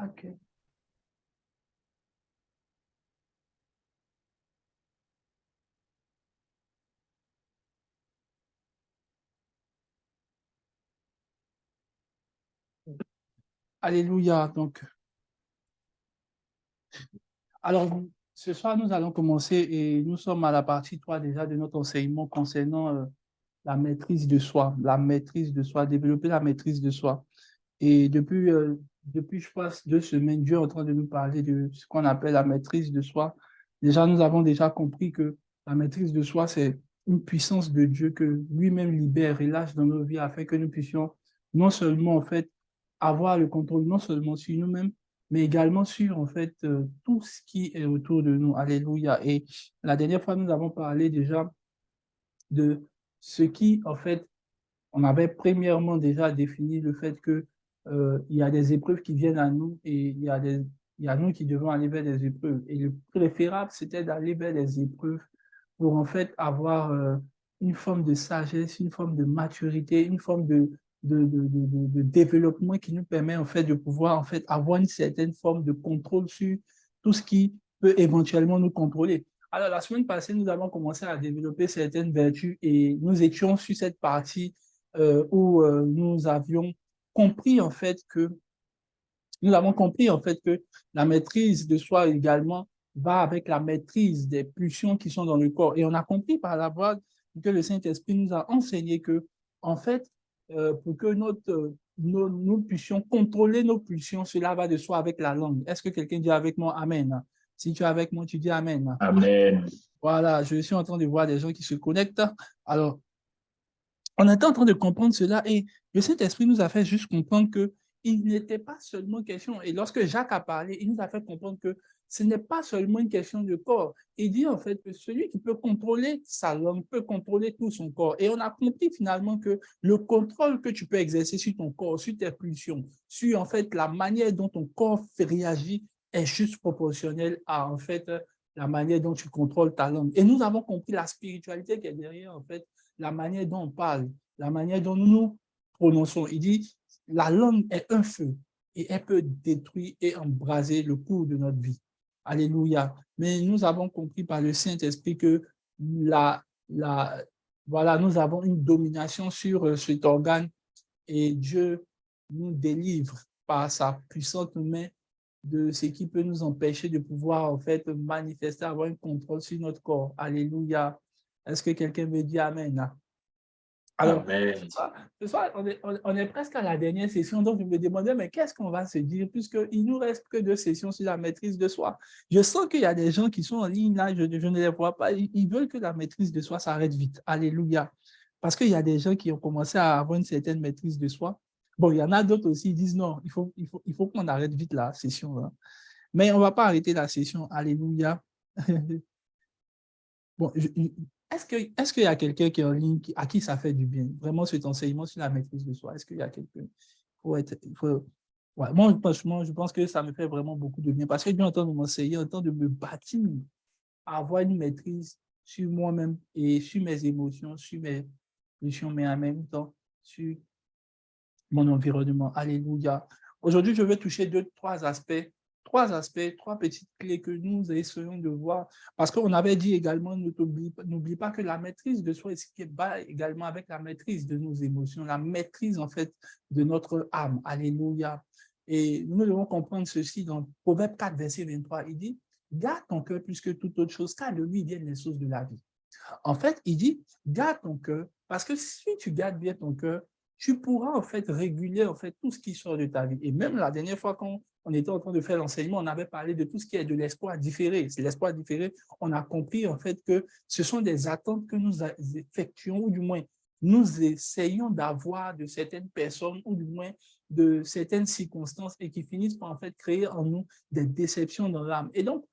Ok. Alléluia. Donc, alors, ce soir, nous allons commencer et nous sommes à la partie 3 déjà de notre enseignement concernant la maîtrise de soi, développer la maîtrise de soi. Et depuis, je pense, 2 semaines, Dieu est en train de nous parler de ce qu'on appelle la maîtrise de soi. Déjà, nous avons déjà compris que la maîtrise de soi, c'est une puissance de Dieu que lui-même libère et lâche dans nos vies afin que nous puissions non seulement, en fait, avoir le contrôle, non seulement sur nous-mêmes, mais également sur, en fait, tout ce qui est autour de nous. Alléluia. Et la dernière fois, nous avons parlé déjà de ce qui, en fait, on avait premièrement déjà défini le fait que il y a des épreuves qui viennent à nous et il y a nous qui devons aller vers des épreuves. Et le préférable, c'était d'aller vers des épreuves pour en fait avoir une forme de sagesse, une forme de maturité, une forme de développement qui nous permet en fait de pouvoir en fait avoir une certaine forme de contrôle sur tout ce qui peut éventuellement nous contrôler. Alors, la semaine passée, nous avons commencé à développer certaines vertus et nous étions sur cette partie où nous avions compris en fait que nous avons compris en fait que la maîtrise de soi également va avec la maîtrise des pulsions qui sont dans le corps. Et on a compris par la voie que le Saint-Esprit nous a enseigné que, en fait, pour que nous puissions contrôler nos pulsions, cela va de soi avec la langue. Est-ce que quelqu'un dit avec moi Amen? Si tu es avec moi, tu dis Amen. Amen. Voilà, je suis en train de voir des gens qui se connectent. Alors, on était en train de comprendre cela et le Saint-Esprit nous a fait juste comprendre que il n'était pas seulement question, et lorsque Jacques a parlé, il nous a fait comprendre que ce n'est pas seulement une question de corps. Il dit en fait que celui qui peut contrôler sa langue peut contrôler tout son corps. Et on a compris finalement que le contrôle que tu peux exercer sur ton corps, sur tes pulsions, sur en fait la manière dont ton corps réagit est juste proportionnel à en fait la manière dont tu contrôles ta langue. Et nous avons compris la spiritualité qui est derrière en fait la manière dont on parle, la manière dont nous nous prononçons. Il dit, la langue est un feu et elle peut détruire et embraser le cours de notre vie. Alléluia. Mais nous avons compris par le Saint-Esprit que voilà, nous avons une domination sur cet organe et Dieu nous délivre par sa puissante main de ce qui peut nous empêcher de pouvoir en fait manifester, avoir un contrôle sur notre corps. Alléluia. Est-ce que quelqu'un veut dire Amen? Alors, Amen. ce soir on est presque à la dernière session, donc je me demandais, mais qu'est-ce qu'on va se dire, puisqu'il nous reste que 2 sessions sur la maîtrise de soi. Je sens qu'il y a des gens qui sont en ligne, là, je ne les vois pas, ils veulent que la maîtrise de soi s'arrête vite. Alléluia. Parce qu'il y a des gens qui ont commencé à avoir une certaine maîtrise de soi. Bon, il y en a d'autres aussi qui disent non, il faut qu'on arrête vite la session, là. Mais on ne va pas arrêter la session. Alléluia. Bon, est-ce qu'il y a quelqu'un qui est en ligne à qui ça fait du bien? Vraiment, cet enseignement sur la maîtrise de soi. Est-ce qu'il y a quelqu'un? Ouais, moi, franchement, je pense que ça me fait vraiment beaucoup de bien parce que Dieu est en train de m'enseigner, en train de me bâtir à avoir une maîtrise sur moi-même et sur mes émotions, sur mes pulsions, mais en même temps sur mon environnement. Alléluia. Aujourd'hui, je vais toucher trois aspects, trois petites clés que nous essayons de voir. Parce qu'on avait dit également, n'oublie pas que la maîtrise de soi est ce qui va également avec la maîtrise de nos émotions, la maîtrise en fait de notre âme. Alléluia. Et nous devons comprendre ceci dans Proverbe 4, verset 23. Il dit, garde ton cœur plus que toute autre chose, car de lui viennent les sources de la vie. En fait, il dit, garde ton cœur, parce que si tu gardes bien ton cœur, tu pourras en fait réguler en fait tout ce qui sort de ta vie. Et même la dernière fois quand on était en train de faire l'enseignement, on avait parlé de tout ce qui est de l'espoir différé. C'est l'espoir différé. On a compris en fait que ce sont des attentes que nous effectuons, ou du moins nous essayons d'avoir de certaines personnes, ou du moins de certaines circonstances, et qui finissent par en fait créer en nous des déceptions dans l'âme. Et donc,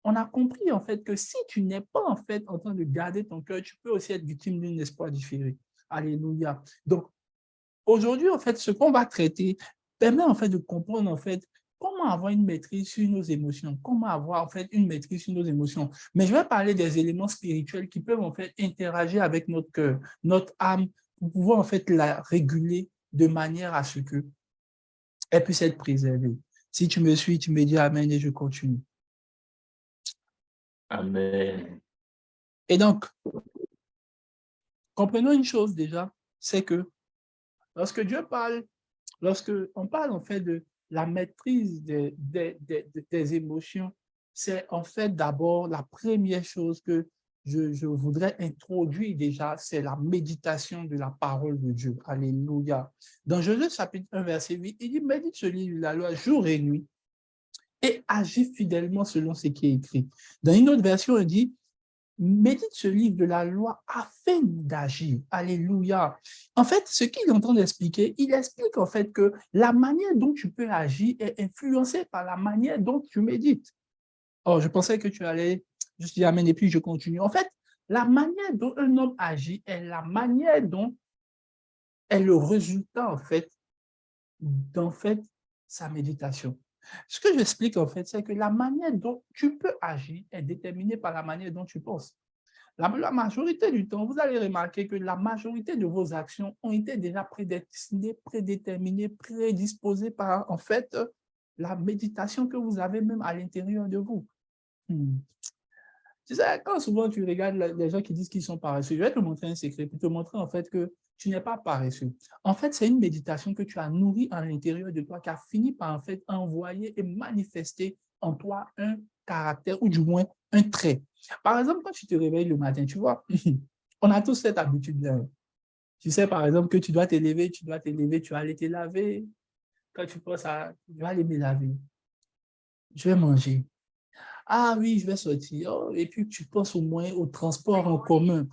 on a compris en fait que si tu n'es pas en fait en train de garder ton cœur, tu peux aussi être victime d'un espoir différé. Alléluia. Donc, aujourd'hui, en fait, ce qu'on va traiter permet en fait de comprendre en fait comment avoir une maîtrise sur nos émotions, comment avoir en fait une maîtrise sur nos émotions. Mais je vais parler des éléments spirituels qui peuvent en fait interagir avec notre cœur, notre âme, pour pouvoir en fait la réguler de manière à ce qu'elle puisse être préservée. Si tu me suis, tu me dis Amen et je continue. Amen. Et donc, comprenons une chose déjà, c'est que lorsque Dieu parle, lorsque on parle en fait de la maîtrise des émotions, c'est en fait d'abord la première chose que je voudrais introduire déjà, c'est la méditation de la parole de Dieu. Alléluia. Dans Genèse chapitre 1, verset 8, il dit, médite ce livre de la loi jour et nuit et agis fidèlement selon ce qui est écrit. Dans une autre version, il dit, médite ce livre de la loi afin d'agir. Alléluia. En fait, ce qu'il est en train d'expliquer, il explique en fait que la manière dont tu peux agir est influencée par la manière dont tu médites. Oh, je pensais que tu allais juste dire amen et puis je continue. En fait, la manière dont un homme agit est la manière dont est le résultat en fait sa méditation. Ce que j'explique en fait, c'est que la manière dont tu peux agir est déterminée par la manière dont tu penses. La majorité du temps, vous allez remarquer que la majorité de vos actions ont été déjà prédestinées, prédéterminées, prédisposées par, en fait, la méditation que vous avez même à l'intérieur de vous. Tu sais, quand souvent tu regardes les gens qui disent qu'ils sont paresseux, je vais te montrer un secret pour te montrer en fait que tu n'es pas paresseux. En fait, c'est une méditation que tu as nourrie à l'intérieur de toi, qui a fini par en fait envoyer et manifester en toi un caractère ou du moins un trait. Par exemple, quand tu te réveilles le matin, tu vois, on a tous cette habitude-là. Tu sais, par exemple, que tu dois t'élever, tu vas aller te laver. Quand tu penses à, je vais aller me laver, je vais manger. Ah oui, je vais sortir. Oh, et puis, tu penses au moins au transport en commun.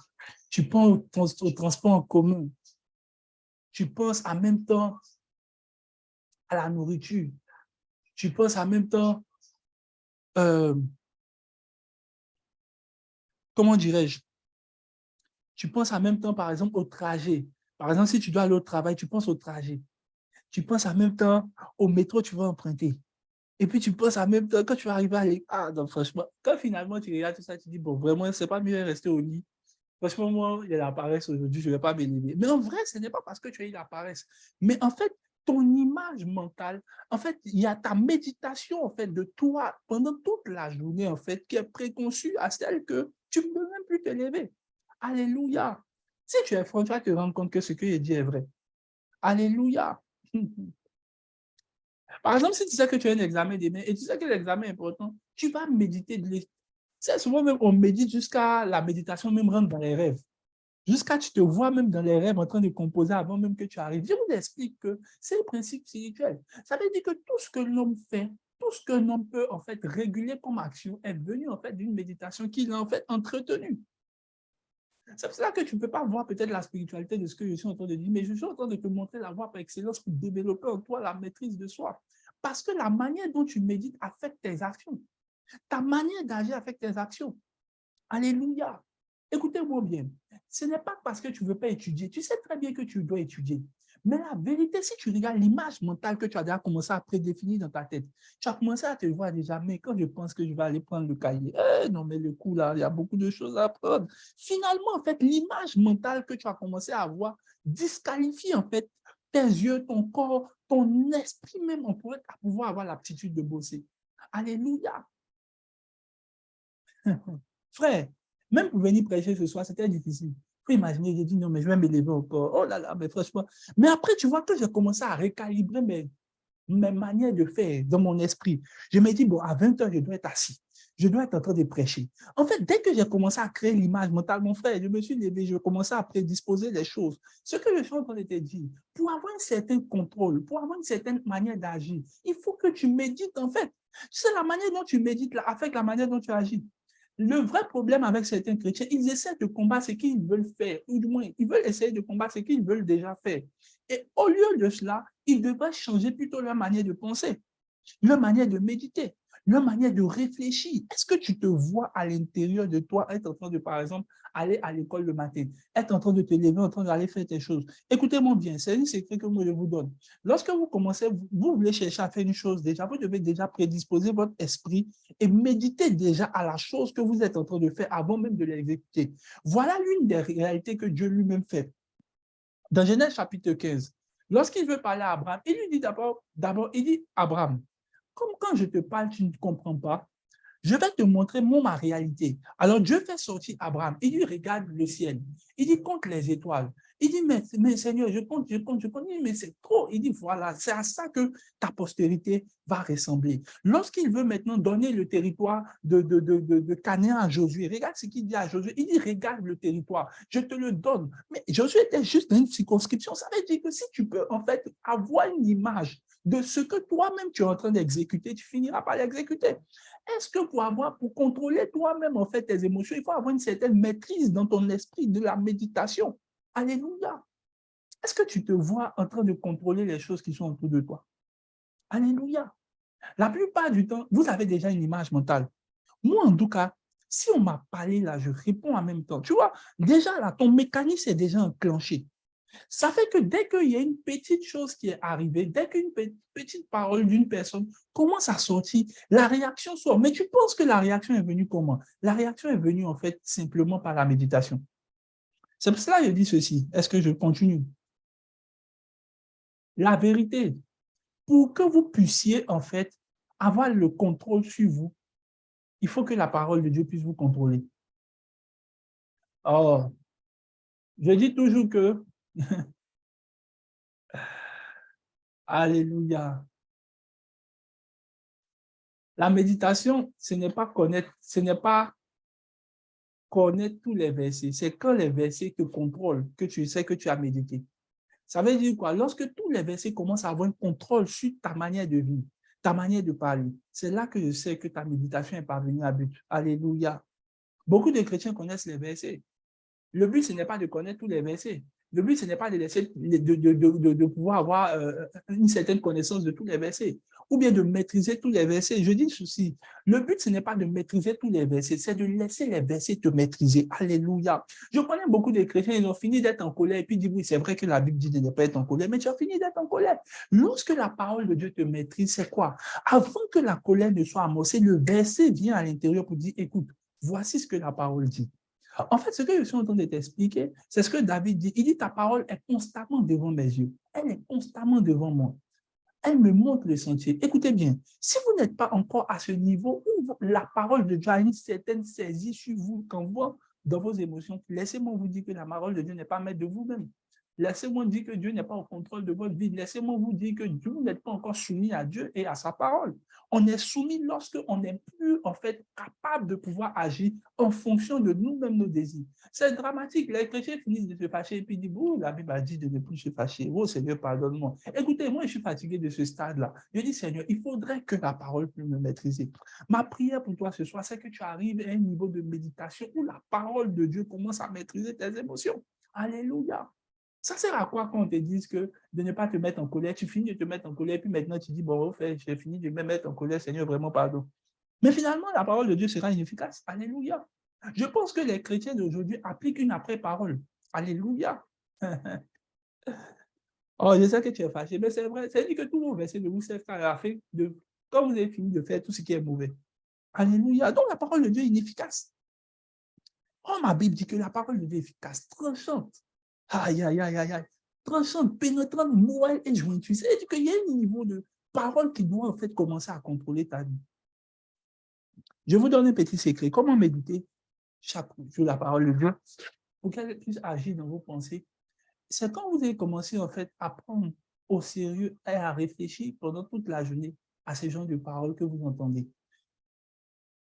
Tu penses au transport en commun. Tu penses en même temps à la nourriture. Tu penses en même temps, comment dirais-je? Tu penses en même temps, par exemple, au trajet. Par exemple, si tu dois aller au travail, tu penses au trajet. Tu penses en même temps au métro, tu vas emprunter. Et puis, tu penses en même temps, quand tu vas arriver à l'école, ah non, franchement, quand finalement tu regardes tout ça, tu dis, bon, vraiment, c'est pas mieux de rester au lit. Franchement, moi, il y a la paresse aujourd'hui, je ne vais pas m'élever. Mais en vrai, ce n'est pas parce que tu as eu la paresse. Mais en fait, ton image mentale, en fait, il y a ta méditation, en fait, de toi pendant toute la journée, en fait, qui est préconçue à celle que tu ne peux même plus te lever. Alléluia. Si tu es franc, tu vas te rendre compte que ce que je dis est vrai. Alléluia. Par exemple, si tu sais que tu as un examen demain et tu sais que l'examen est important, tu vas méditer. C'est souvent même, on médite jusqu'à la méditation, même rentre dans les rêves. Jusqu'à tu te vois même dans les rêves en train de composer avant même que tu arrives. Je vous explique que c'est le principe spirituel. Ça veut dire que tout ce que l'homme fait, tout ce qu'un homme peut en fait réguler comme action est venu en fait d'une méditation qu'il a en fait entretenue. C'est pour ça que tu ne peux pas voir peut-être la spiritualité de ce que je suis en train de dire, mais je suis en train de te montrer la voie par excellence pour développer en toi la maîtrise de soi. Parce que la manière dont tu médites affecte tes actions. Ta manière d'agir affecte tes actions. Alléluia. Écoutez-moi bien. Ce n'est pas parce que tu ne veux pas étudier. Tu sais très bien que tu dois étudier. Mais la vérité, si tu regardes l'image mentale que tu as déjà commencé à prédéfinir dans ta tête, tu as commencé à te voir déjà, mais quand je pense que je vais aller prendre le cahier, non, mais le coup là, il y a beaucoup de choses à prendre. Finalement, en fait, l'image mentale que tu as commencé à avoir disqualifie en fait tes yeux, ton corps, ton esprit même, on pourrait pouvoir avoir l'aptitude de bosser. Alléluia. Frère, même pour venir prêcher ce soir, c'était difficile. Faut imaginer, j'ai dit non, mais je vais me lever encore. Oh là là, mais franchement. Mais après, tu vois, que j'ai commencé à recalibrer mes manières de faire dans mon esprit, je me dis, bon, à 20 heures, je dois être assis. Je dois être en train de prêcher. En fait, dès que j'ai commencé à créer l'image mentale, mon frère, je me suis levé, je commençais à prédisposer les choses. Ce que je suis en train de te dire, pour avoir un certain contrôle, pour avoir une certaine manière d'agir, il faut que tu médites, en fait. Tu sais, la manière dont tu médites là, affecte la manière dont tu agis. Le vrai problème avec certains chrétiens, ils essaient de combattre ce qu'ils veulent faire, ou du moins, ils veulent essayer de combattre ce qu'ils veulent déjà faire. Et au lieu de cela, ils devraient changer plutôt leur manière de penser, leur manière de méditer, leur manière de réfléchir. Est-ce que tu te vois à l'intérieur de toi être en train de, par exemple, aller à l'école le matin, être en train de te lever, en train d'aller faire tes choses? Écoutez-moi bien, c'est un secret que moi je vous donne. Lorsque vous commencez, vous voulez chercher à faire une chose déjà, vous devez déjà prédisposer votre esprit et méditer déjà à la chose que vous êtes en train de faire avant même de l'exécuter. Voilà l'une des réalités que Dieu lui-même fait. Dans Genèse chapitre 15, lorsqu'il veut parler à Abraham, il lui dit d'abord, il dit Abraham, comme quand je te parle, tu ne comprends pas, je vais te montrer ma réalité. Alors Dieu fait sortir Abraham. Il dit, regarde le ciel. Il dit, compte les étoiles. Il dit, mais Seigneur, je compte. Il dit, mais c'est trop. Il dit, voilà, c'est à ça que ta postérité va ressembler. Lorsqu'il veut maintenant donner le territoire de Canaan à Josué, regarde ce qu'il dit à Josué. Il dit, regarde le territoire, je te le donne. Mais Josué était juste dans une circonscription. Ça veut dire que si tu peux en fait avoir une image de ce que toi-même tu es en train d'exécuter, tu finiras par l'exécuter. Est-ce que pour contrôler toi-même en fait tes émotions, il faut avoir une certaine maîtrise dans ton esprit de la méditation? Alléluia. Est-ce que tu te vois en train de contrôler les choses qui sont autour de toi? Alléluia. La plupart du temps, vous avez déjà une image mentale. Moi, en tout cas, si on m'a parlé là, je réponds en même temps. Tu vois, déjà là, ton mécanisme est déjà enclenché. Ça fait que dès qu'il y a une petite chose qui est arrivée, dès qu'une petite parole d'une personne commence à sortir, la réaction sort. Mais tu penses que la réaction est venue comment? La réaction est venue en fait simplement par la méditation. C'est pour cela que je dis ceci. Est-ce que je continue? La vérité, pour que vous puissiez en fait avoir le contrôle sur vous, il faut que la parole de Dieu puisse vous contrôler. Or, je dis toujours que, alléluia, la méditation, ce n'est pas connaître tous les versets. C'est quand les versets te contrôlent que tu sais que tu as médité. Ça veut dire quoi? Lorsque tous les versets commencent à avoir un contrôle sur ta manière de vivre, ta manière de parler, c'est là que je sais que ta méditation est parvenue à but. Alléluia. Beaucoup de chrétiens connaissent les versets. Le but, ce n'est pas de connaître tous les versets. Le but, ce n'est pas de pouvoir avoir une certaine connaissance de tous les versets ou bien de maîtriser tous les versets. Je dis ceci, le but, ce n'est pas de maîtriser tous les versets, c'est de laisser les versets te maîtriser. Alléluia. Je connais beaucoup de chrétiens, ils ont fini d'être en colère et puis ils disent, oui, c'est vrai que la Bible dit de ne pas être en colère, mais tu as fini d'être en colère. Lorsque la parole de Dieu te maîtrise, c'est quoi? Avant que la colère ne soit amorcée, le verset vient à l'intérieur pour dire, écoute, voici ce que la parole dit. En fait, ce que je suis en train de t'expliquer, c'est ce que David dit. Il dit, ta parole est constamment devant mes yeux. Elle est constamment devant moi. Elle me montre le sentier. Écoutez bien, si vous n'êtes pas encore à ce niveau où la parole de Dieu a une certaine saisie sur vous, quand vous, dans vos émotions, laissez-moi vous dire que la parole de Dieu n'est pas maître de vous-même. Laissez-moi dire que Dieu n'est pas au contrôle de votre vie. Laissez-moi vous dire que vous n'êtes pas encore soumis à Dieu et à sa parole. On est soumis lorsqu'on n'est plus en fait capable de pouvoir agir en fonction de nous-mêmes, nos désirs. C'est dramatique. Les chrétiens finissent de se fâcher et puis disent, oh, la Bible a dit de ne plus se fâcher. Oh Seigneur, pardonne-moi. Écoutez, moi, je suis fatigué de ce stade-là. Je dis, Seigneur, il faudrait que la parole puisse me maîtriser. Ma prière pour toi ce soir, c'est que tu arrives à un niveau de méditation où la parole de Dieu commence à maîtriser tes émotions. Alléluia. Ça sert à quoi quand on te dit que de ne pas te mettre en colère, tu finis de te mettre en colère, puis maintenant tu dis, bon, au fait, j'ai fini de me mettre en colère, Seigneur, vraiment pardon. Mais finalement, la parole de Dieu sera inefficace. Alléluia. Je pense que les chrétiens d'aujourd'hui appliquent une après-parole. Alléluia. Oh, je sais que tu es fâché, mais c'est vrai. C'est dit que tous vos versets de vous servent à la fin de quand vous avez fini de faire tout ce qui est mauvais. Alléluia. Donc la parole de Dieu est inefficace. Oh, ma Bible dit que la parole de Dieu est efficace, tranchante. Aïe, aïe, aïe, aïe, aïe. Tranchante, pénétrante, nouvelle et jointure. C'est-à-dire qu'il y a un niveau de parole qui doit en fait commencer à contrôler ta vie. Je vous donne un petit secret. Comment méditer chaque jour la parole de Dieu pour qu'elle puisse agir dans vos pensées? C'est quand vous avez commencé en fait à prendre au sérieux et à réfléchir pendant toute la journée à ces genres de paroles que vous entendez.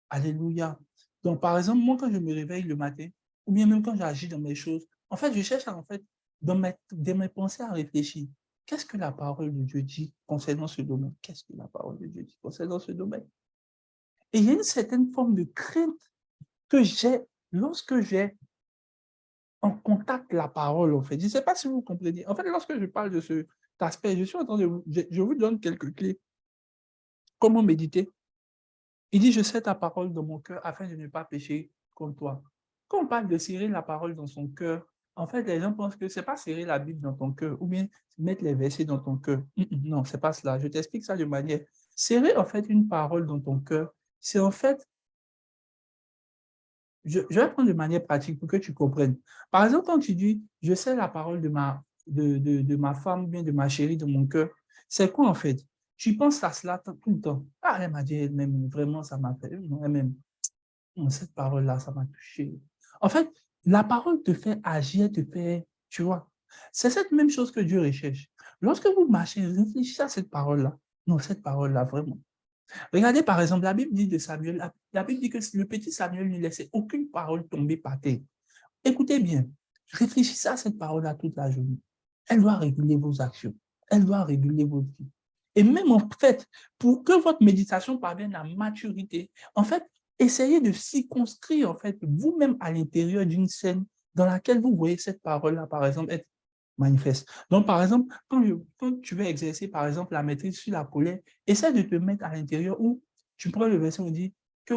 Alléluia. Donc, par exemple, moi, quand je me réveille le matin, ou bien même quand j'agis dans mes choses, en fait, je cherche en fait, dans mes pensées à réfléchir. Qu'est-ce que la parole de Dieu dit concernant ce domaine? Qu'est-ce que la parole de Dieu dit concernant ce domaine? Et il y a une certaine forme de crainte que j'ai lorsque j'ai en contact la parole, en fait. Je ne sais pas si vous comprenez. En fait, lorsque je parle de cet aspect, je suis en train de je vous donne quelques clés. Comment méditer? Il dit, je sais ta parole dans mon cœur afin de ne pas pécher contre toi. Quand on parle de serrer la parole dans son cœur, en fait, les gens pensent que ce n'est pas serrer la Bible dans ton cœur ou bien mettre les versets dans ton cœur. Non, ce n'est pas cela. Je t'explique ça de manière. Serrer, en fait, une parole dans ton cœur, c'est en fait, je vais prendre de manière pratique pour que tu comprennes. Par exemple, quand tu dis, je sais la parole de ma femme ou bien de ma chérie dans mon cœur, c'est quoi en fait? tu penses à cela tout le temps. Ah, elle m'a dit elle-même, vraiment, ça m'a fait, elle-même, cette parole-là, ça m'a touché. En fait, la parole te fait agir, te fait, tu vois. C'est cette même chose que Dieu recherche. Lorsque vous marchez, réfléchissez à cette parole-là. Non, cette parole-là, vraiment. Regardez, par exemple, la Bible dit de Samuel, la Bible dit que le petit Samuel ne laissait aucune parole tomber par terre. Écoutez bien, réfléchissez à cette parole-là toute la journée. Elle doit réguler vos actions. Elle doit réguler votre vie. Et même en fait, pour que votre méditation parvienne à maturité, en fait, essayez de circonscrire en fait vous-même à l'intérieur d'une scène dans laquelle vous voyez cette parole-là, par exemple, être manifeste. Donc, par exemple, quand tu veux exercer, par exemple, la maîtrise sur la colère, essaie de te mettre à l'intérieur où tu prends le verset où on dit que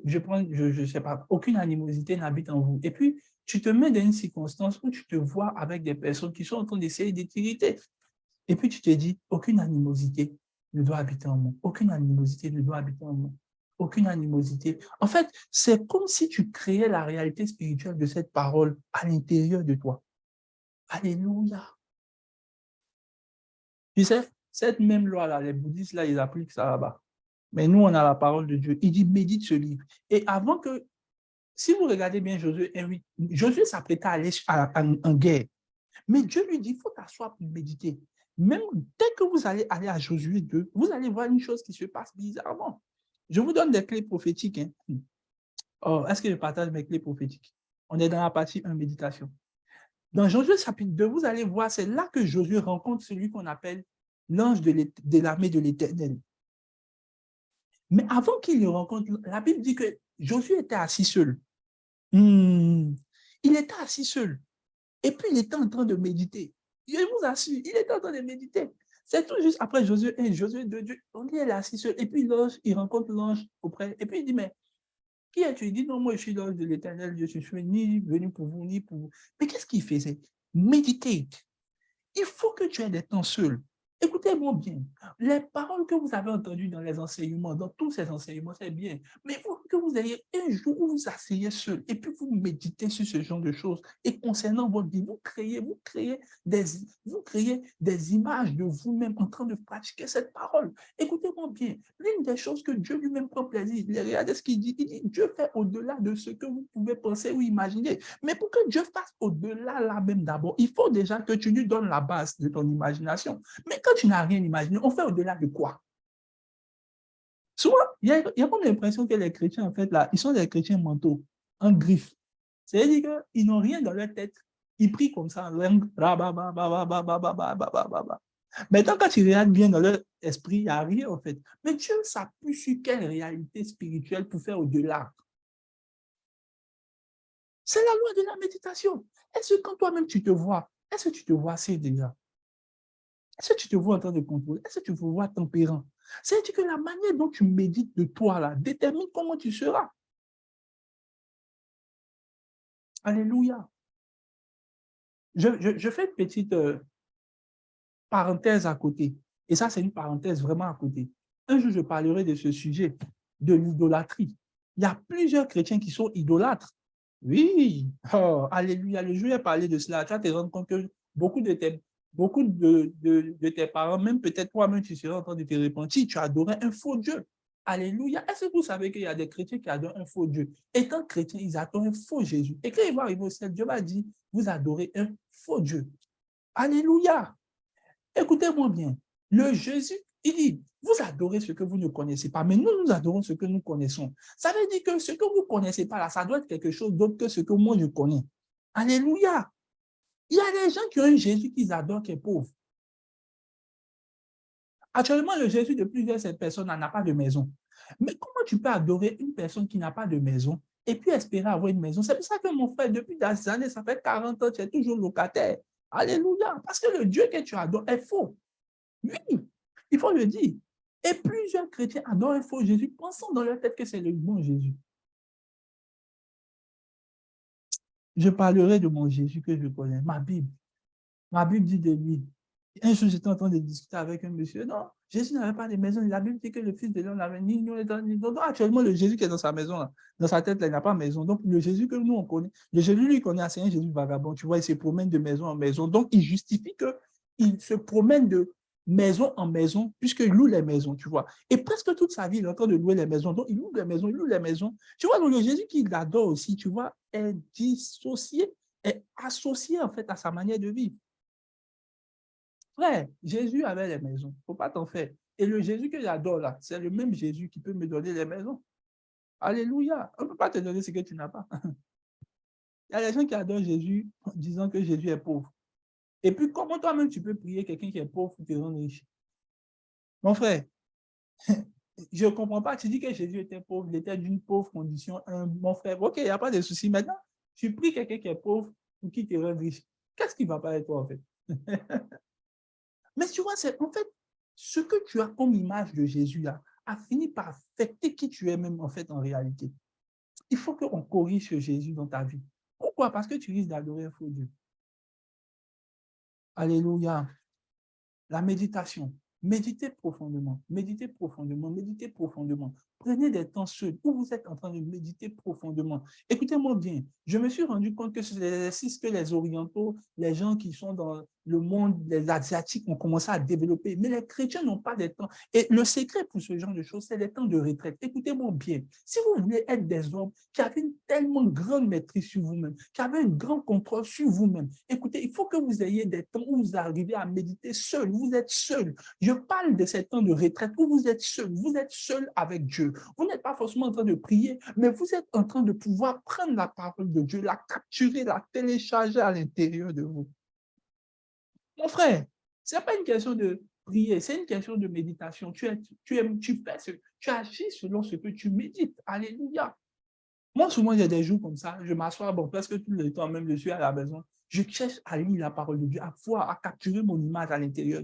je sais pas, aucune animosité n'habite en vous. Et puis, tu te mets dans une circonstance où tu te vois avec des personnes qui sont en train d'essayer de t'irriter. Et puis, tu te dis, aucune animosité ne doit habiter en moi. Aucune animosité ne doit habiter en moi. Aucune animosité. En fait, c'est comme si tu créais la réalité spirituelle de cette parole à l'intérieur de toi. Alléluia. Tu sais, cette même loi-là, les bouddhistes, là, ils appliquent ça là-bas. Mais nous, on a la parole de Dieu. Il dit, médite ce livre. Et avant que, si vous regardez bien Josué 1:8, Josué s'apprêtait à aller en guerre. Mais Dieu lui dit, il faut t'asseoir pour méditer. Même dès que vous allez aller à Josué 2, vous allez voir une chose qui se passe bizarrement. Je vous donne des clés prophétiques. Hein. Oh, est-ce que je partage mes clés prophétiques? On est dans la partie 1, méditation. Dans Josué chapitre 2, vous allez voir, c'est là que Josué rencontre celui qu'on appelle l'ange de l'armée de l'Éternel. Mais avant qu'il le rencontre, la Bible dit que Josué était assis seul. Il était assis seul. Et puis, il était en train de méditer. Je vous assure, il était en train de méditer. C'est tout juste après Josué 1, Josué 2, Dieu, on dit il est assis seul. Et puis, l'ange, il rencontre l'ange auprès. Et puis, il dit, mais qui es-tu? Il dit, non, moi, je suis l'ange de l'Éternel. Je suis ni venu pour vous, ni pour vous. Mais qu'est-ce qu'il faisait? Meditate. Il faut que tu aies des temps seuls. Écoutez-moi bien. Les paroles que vous avez entendues dans les enseignements, dans tous ces enseignements, c'est bien. Mais il faut que vous ayez un jour où vous vous asseyez seul et puis vous méditez sur ce genre de choses. Et concernant votre vie, vous créez des images de vous-même en train de pratiquer cette parole. Écoutez-moi bien. L'une des choses que Dieu lui-même prend plaisir, regardez ce qu'il dit. Il dit, Dieu fait au-delà de ce que vous pouvez penser ou imaginer. Mais pour que Dieu fasse au-delà là même d'abord, il faut déjà que tu lui donnes la base de ton imagination. Mais quand tu n'as rien imaginé, on fait au-delà de quoi? Souvent, il y a comme l'impression que les chrétiens, en fait, là, ils sont des chrétiens mentaux, en griffe. C'est-à-dire qu'ils n'ont rien dans leur tête. Ils prient comme ça en langue. Maintenant, quand tu regardes bien dans leur esprit, il n'y a rien, en fait. Mais Dieu s'appuie sur quelle réalité spirituelle pour faire au-delà? C'est la loi de la méditation. Est-ce que quand toi-même tu te vois, est-ce que tu te vois assez déjà? Est-ce que tu te vois en train de contrôler? Est-ce que tu te vois tempérant? C'est-à-dire que la manière dont tu médites de toi là détermine comment tu seras. Alléluia. Je fais une petite parenthèse à côté. Et ça, c'est une parenthèse vraiment à côté. Un jour, je parlerai de ce sujet, de l'idolâtrie. Il y a plusieurs chrétiens qui sont idolâtres. Oui, oh, alléluia. Le jour où j'ai parlé de cela, tu vas te rendre compte que beaucoup de tes parents, même peut-être toi-même, tu seras en train de te repentir, tu adorais un faux Dieu. Alléluia. Est-ce que vous savez qu'il y a des chrétiens qui adorent un faux Dieu? Étant chrétiens, ils adorent un faux Jésus. Et quand ils vont arriver au ciel, Dieu va dire, vous adorez un faux Dieu. Alléluia. Écoutez-moi bien. Le Jésus, il dit, vous adorez ce que vous ne connaissez pas, mais nous adorons ce que nous connaissons. Ça veut dire que ce que vous ne connaissez pas, là, ça doit être quelque chose d'autre que ce que moi je connais. Alléluia. Il y a des gens qui ont un Jésus qu'ils adorent qui est pauvre. Actuellement, le Jésus de plusieurs de ces personnes n'a pas de maison. Mais comment tu peux adorer une personne qui n'a pas de maison et puis espérer avoir une maison? C'est pour ça que mon frère, depuis des années, ça fait 40 ans, tu es toujours locataire. Alléluia. Parce que le Dieu que tu adores est faux. Oui, il faut le dire. Et plusieurs chrétiens adorent un faux Jésus, pensant dans leur tête que c'est le bon Jésus. Je parlerai de mon Jésus que je connais, ma Bible. Ma Bible dit de lui. Un jour, j'étais en train de discuter avec un monsieur. Non, Jésus n'avait pas de maison. La Bible dit que le Fils de l'homme n'avait ni nous. Donc, actuellement, le Jésus qui est dans sa maison, là, dans sa tête, là, il n'a pas de maison. Donc, le Jésus que nous, on connaît, le Jésus, lui, qu'on a, c'est un Jésus vagabond. Tu vois, il se promène de maison en maison. Donc, il justifie qu'il se promène maison en maison, puisqu'il loue les maisons, tu vois. Et presque toute sa vie, il est en train de louer les maisons. Donc, il loue les maisons, il loue les maisons. Tu vois, donc le Jésus qu'il adore aussi, tu vois, est dissocié, est associé en fait à sa manière de vivre. Frère, Jésus avait les maisons. Il ne faut pas t'en faire. Et le Jésus que j'adore là, c'est le même Jésus qui peut me donner les maisons. Alléluia. On ne peut pas te donner ce que tu n'as pas. Il y a des gens qui adorent Jésus en disant que Jésus est pauvre. Et puis, comment toi-même tu peux prier quelqu'un qui est pauvre pour te rendre riche? Mon frère, je ne comprends pas. Tu dis que Jésus était pauvre, il était d'une pauvre condition. Mon frère, ok, il n'y a pas de souci. Maintenant, tu pries quelqu'un qui est pauvre pour qu'il te rende riche. Qu'est-ce qui ne va pas avec toi, en fait? Mais tu vois, c'est en fait, ce que tu as comme image de Jésus là, a fini par affecter qui tu es même en fait en réalité. Il faut qu'on corrige ce Jésus dans ta vie. Pourquoi? Parce que tu risques d'adorer un faux Dieu. Alléluia. La méditation. Méditez profondément, méditez profondément, méditez profondément. Prenez des temps seuls où vous êtes en train de méditer profondément. Écoutez-moi bien, je me suis rendu compte que c'est l'exercice que les orientaux, les gens qui sont dans le monde, les asiatiques ont commencé à développer, mais les chrétiens n'ont pas de temps. Et le secret pour ce genre de choses, c'est les temps de retraite. Écoutez-moi bien, si vous voulez être des hommes qui avaient une tellement grande maîtrise sur vous-même, qui avaient un grand contrôle sur vous-même, écoutez, il faut que vous ayez des temps où vous arrivez à méditer seul, vous êtes seul. Je parle de ces temps de retraite où vous êtes seul avec Dieu. Vous n'êtes pas forcément en train de prier, mais vous êtes en train de pouvoir prendre la parole de Dieu, la capturer, la télécharger à l'intérieur de vous. Mon frère, ce n'est pas une question de prier, c'est une question de méditation. Tu agis selon ce que tu médites. Alléluia. Moi, souvent, il y a des jours comme ça, je m'assois, bon, presque tout le temps, même je suis à la maison, je cherche à lire la parole de Dieu, à voir, à capturer mon image à l'intérieur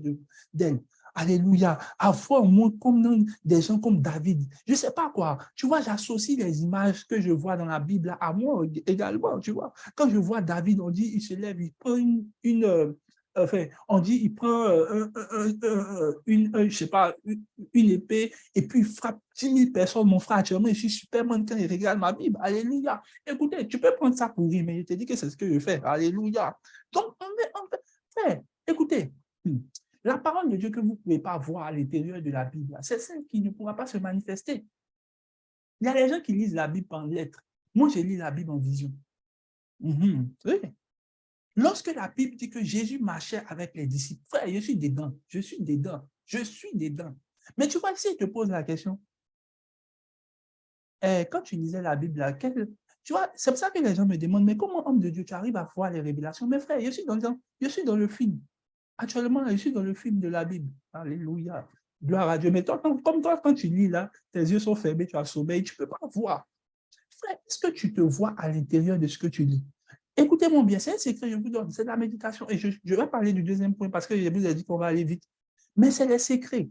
d'elle. Alléluia. À voir au moins comme des gens comme David. Je ne sais pas quoi. Tu vois, j'associe les images que je vois dans la Bible à moi également, tu vois. Quand je vois David, on dit, il se lève, il prend enfin, on dit, il prend je sais pas, une épée et puis il frappe 10 000 personnes. Mon frère, actuellement, je suis Superman quand il regarde ma Bible. Alléluia. Écoutez, tu peux prendre ça pour rire, mais je te dis que c'est ce que je fais. Alléluia. Donc, écoutez, la parole de Dieu que vous ne pouvez pas voir à l'intérieur de la Bible, c'est celle qui ne pourra pas se manifester. Il y a des gens qui lisent la Bible en lettres. Moi, je lis la Bible en vision. Oui. Lorsque la Bible dit que Jésus marchait avec les disciples, frère, je suis dedans, je suis dedans, je suis dedans. Mais tu vois, si je te pose la question, quand tu lisais la Bible, tu vois, c'est pour ça que les gens me demandent, mais comment, homme de Dieu, tu arrives à voir les révélations? Mais frère, je suis dans le film. Actuellement, je suis dans le film de la Bible. Alléluia. Gloire à Dieu. Mais toi, comme toi, quand tu lis là, tes yeux sont fermés, tu as sommeil, tu ne peux pas voir. Frère, est-ce que tu te vois à l'intérieur de ce que tu lis? Écoutez-moi bien, c'est un secret, je vous donne, c'est de la méditation. Et je vais parler du deuxième point parce que je vous ai dit qu'on va aller vite. Mais c'est les secrets.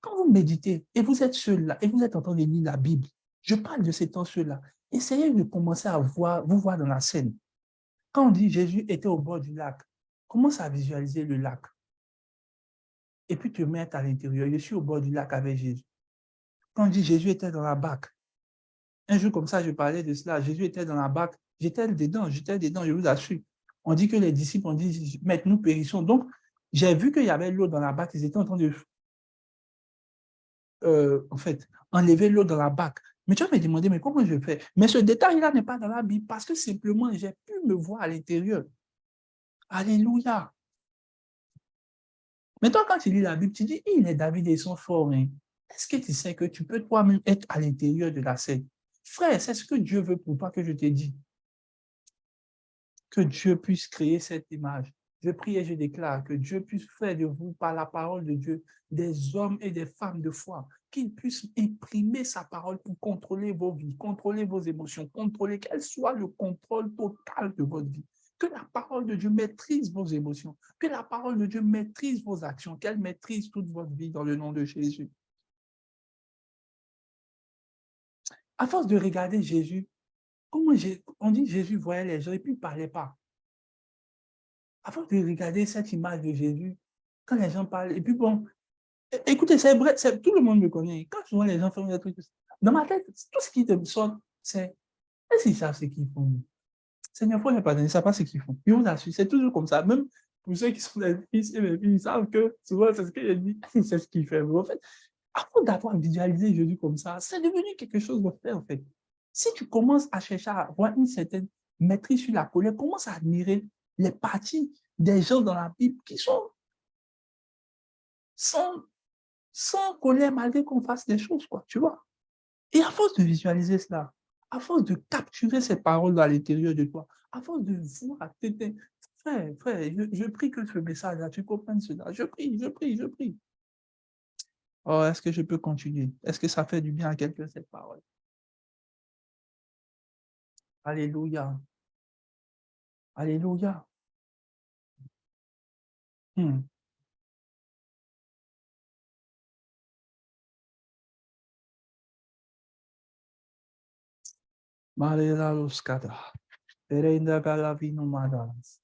Quand vous méditez et vous êtes seul là, et vous êtes en train de lire la Bible, je parle de ces temps ceux-là. Essayez de commencer à vous voir dans la scène. Quand on dit Jésus était au bord du lac, commence à visualiser le lac. Et puis te mettre à l'intérieur. Je suis au bord du lac avec Jésus. Quand on dit Jésus était dans la barque, un jour comme ça, je parlais de cela. Jésus était dans la barque. J'étais dedans, je vous assure. On dit que les disciples ont dit, Maître, nous périssons. Donc, j'ai vu qu'il y avait l'eau dans la barque. Ils étaient en train de, en fait, enlever l'eau dans la barque. Mais tu vas me demander, mais comment je fais? Mais ce détail-là n'est pas dans la Bible parce que simplement, j'ai pu me voir à l'intérieur. Alléluia. Mais toi, quand tu lis la Bible, tu dis, les David, ils sont forts. Hein. Est-ce que tu sais que tu peux toi-même être à l'intérieur de la scène? Frère, c'est ce que Dieu veut pour toi que je t'ai dit. Que Dieu puisse créer cette image. Je prie et je déclare que Dieu puisse faire de vous, par la parole de Dieu, des hommes et des femmes de foi, qu'il puisse imprimer sa parole pour contrôler vos vies, contrôler vos émotions, contrôler, quel soit le contrôle total de votre vie. Que la parole de Dieu maîtrise vos émotions, que la parole de Dieu maîtrise vos actions, qu'elle maîtrise toute votre vie dans le nom de Jésus. À force de regarder Jésus, on dit Jésus voyait les gens et puis il ne parlait pas. À force de regarder cette image de Jésus, quand les gens parlent, et puis bon, écoutez, c'est vrai, tout le monde me connaît. Quand souvent les gens font des trucs, dans ma tête, tout ce qui te sort, c'est, est-ce qu'ils savent ce qu'ils font? Seigneur, faut les pardonner, ils ne savent pas ce qu'ils font. Je vous assure, c'est toujours comme ça. Même Pour ceux qui sont des fils et mes filles, ils savent que souvent, c'est ce que je dis, c'est ce qu'il fait. Mais en fait, avant d'avoir visualisé Jésus comme ça, c'est devenu quelque chose de fait, en fait. Si tu commences à chercher à avoir une certaine maîtrise sur la colère, commence à admirer les parties des gens dans la Bible qui sont sans, sans colère malgré qu'on fasse des choses, quoi, tu vois. Et à force de visualiser cela, à force de capturer ces paroles à l'intérieur de toi, à force de voir, frère, je prie que ce message-là, tu comprennes cela. Je prie, je prie, je prie. Oh, est-ce que je peux continuer? Est-ce que ça fait du bien à quelqu'un, cette parole? Alléluia. Alléluia. Hmm. Malela loskata. Perenda galavino madalas.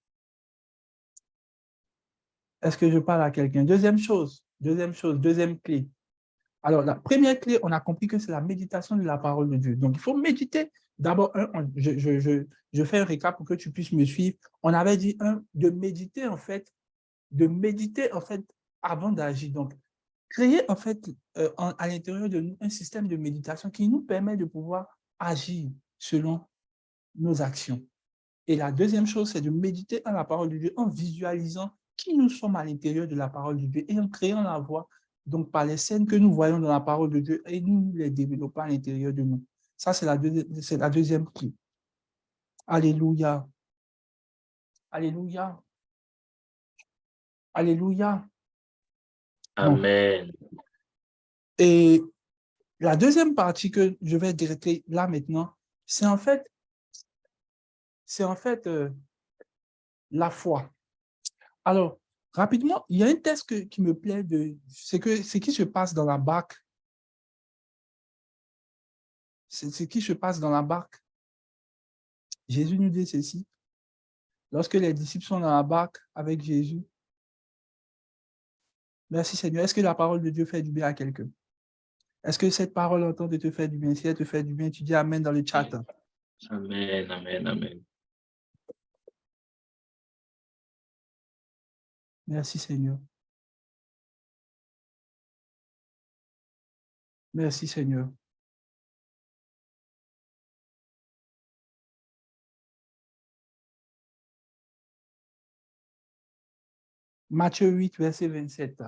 Est-ce que je parle à quelqu'un? Deuxième clé. Alors, la première clé, on a compris que c'est la méditation de la parole de Dieu. Donc, il faut méditer. D'abord, je fais un récap pour que tu puisses me suivre. On avait dit, de méditer, en fait, avant d'agir. Donc, créer, en fait, à l'intérieur de nous, un système de méditation qui nous permet de pouvoir agir selon nos actions. Et la deuxième chose, c'est de méditer à la parole de Dieu en visualisant qui nous sommes à l'intérieur de la parole de Dieu et en créant la voix, donc par les scènes que nous voyons dans la parole de Dieu et nous les développons à l'intérieur de nous. Ça, c'est la deuxième clé. Alléluia. Alléluia. Alléluia. Donc, Amen. et la deuxième partie que je vais traiter là maintenant, c'est en fait la foi. Alors, rapidement, il y a un texte qui me plaît, c'est ce qui se passe dans la barque. C'est ce qui se passe dans la barque. Jésus nous dit ceci. Lorsque les disciples sont dans la barque avec Jésus, merci Seigneur, est-ce que la parole de Dieu fait du bien à quelqu'un? Est-ce que cette parole entend de te faire du bien? Si elle te fait du bien, tu dis Amen dans le chat. Amen, amen, amen. Merci Seigneur. Merci Seigneur. Matthieu 8, verset 27.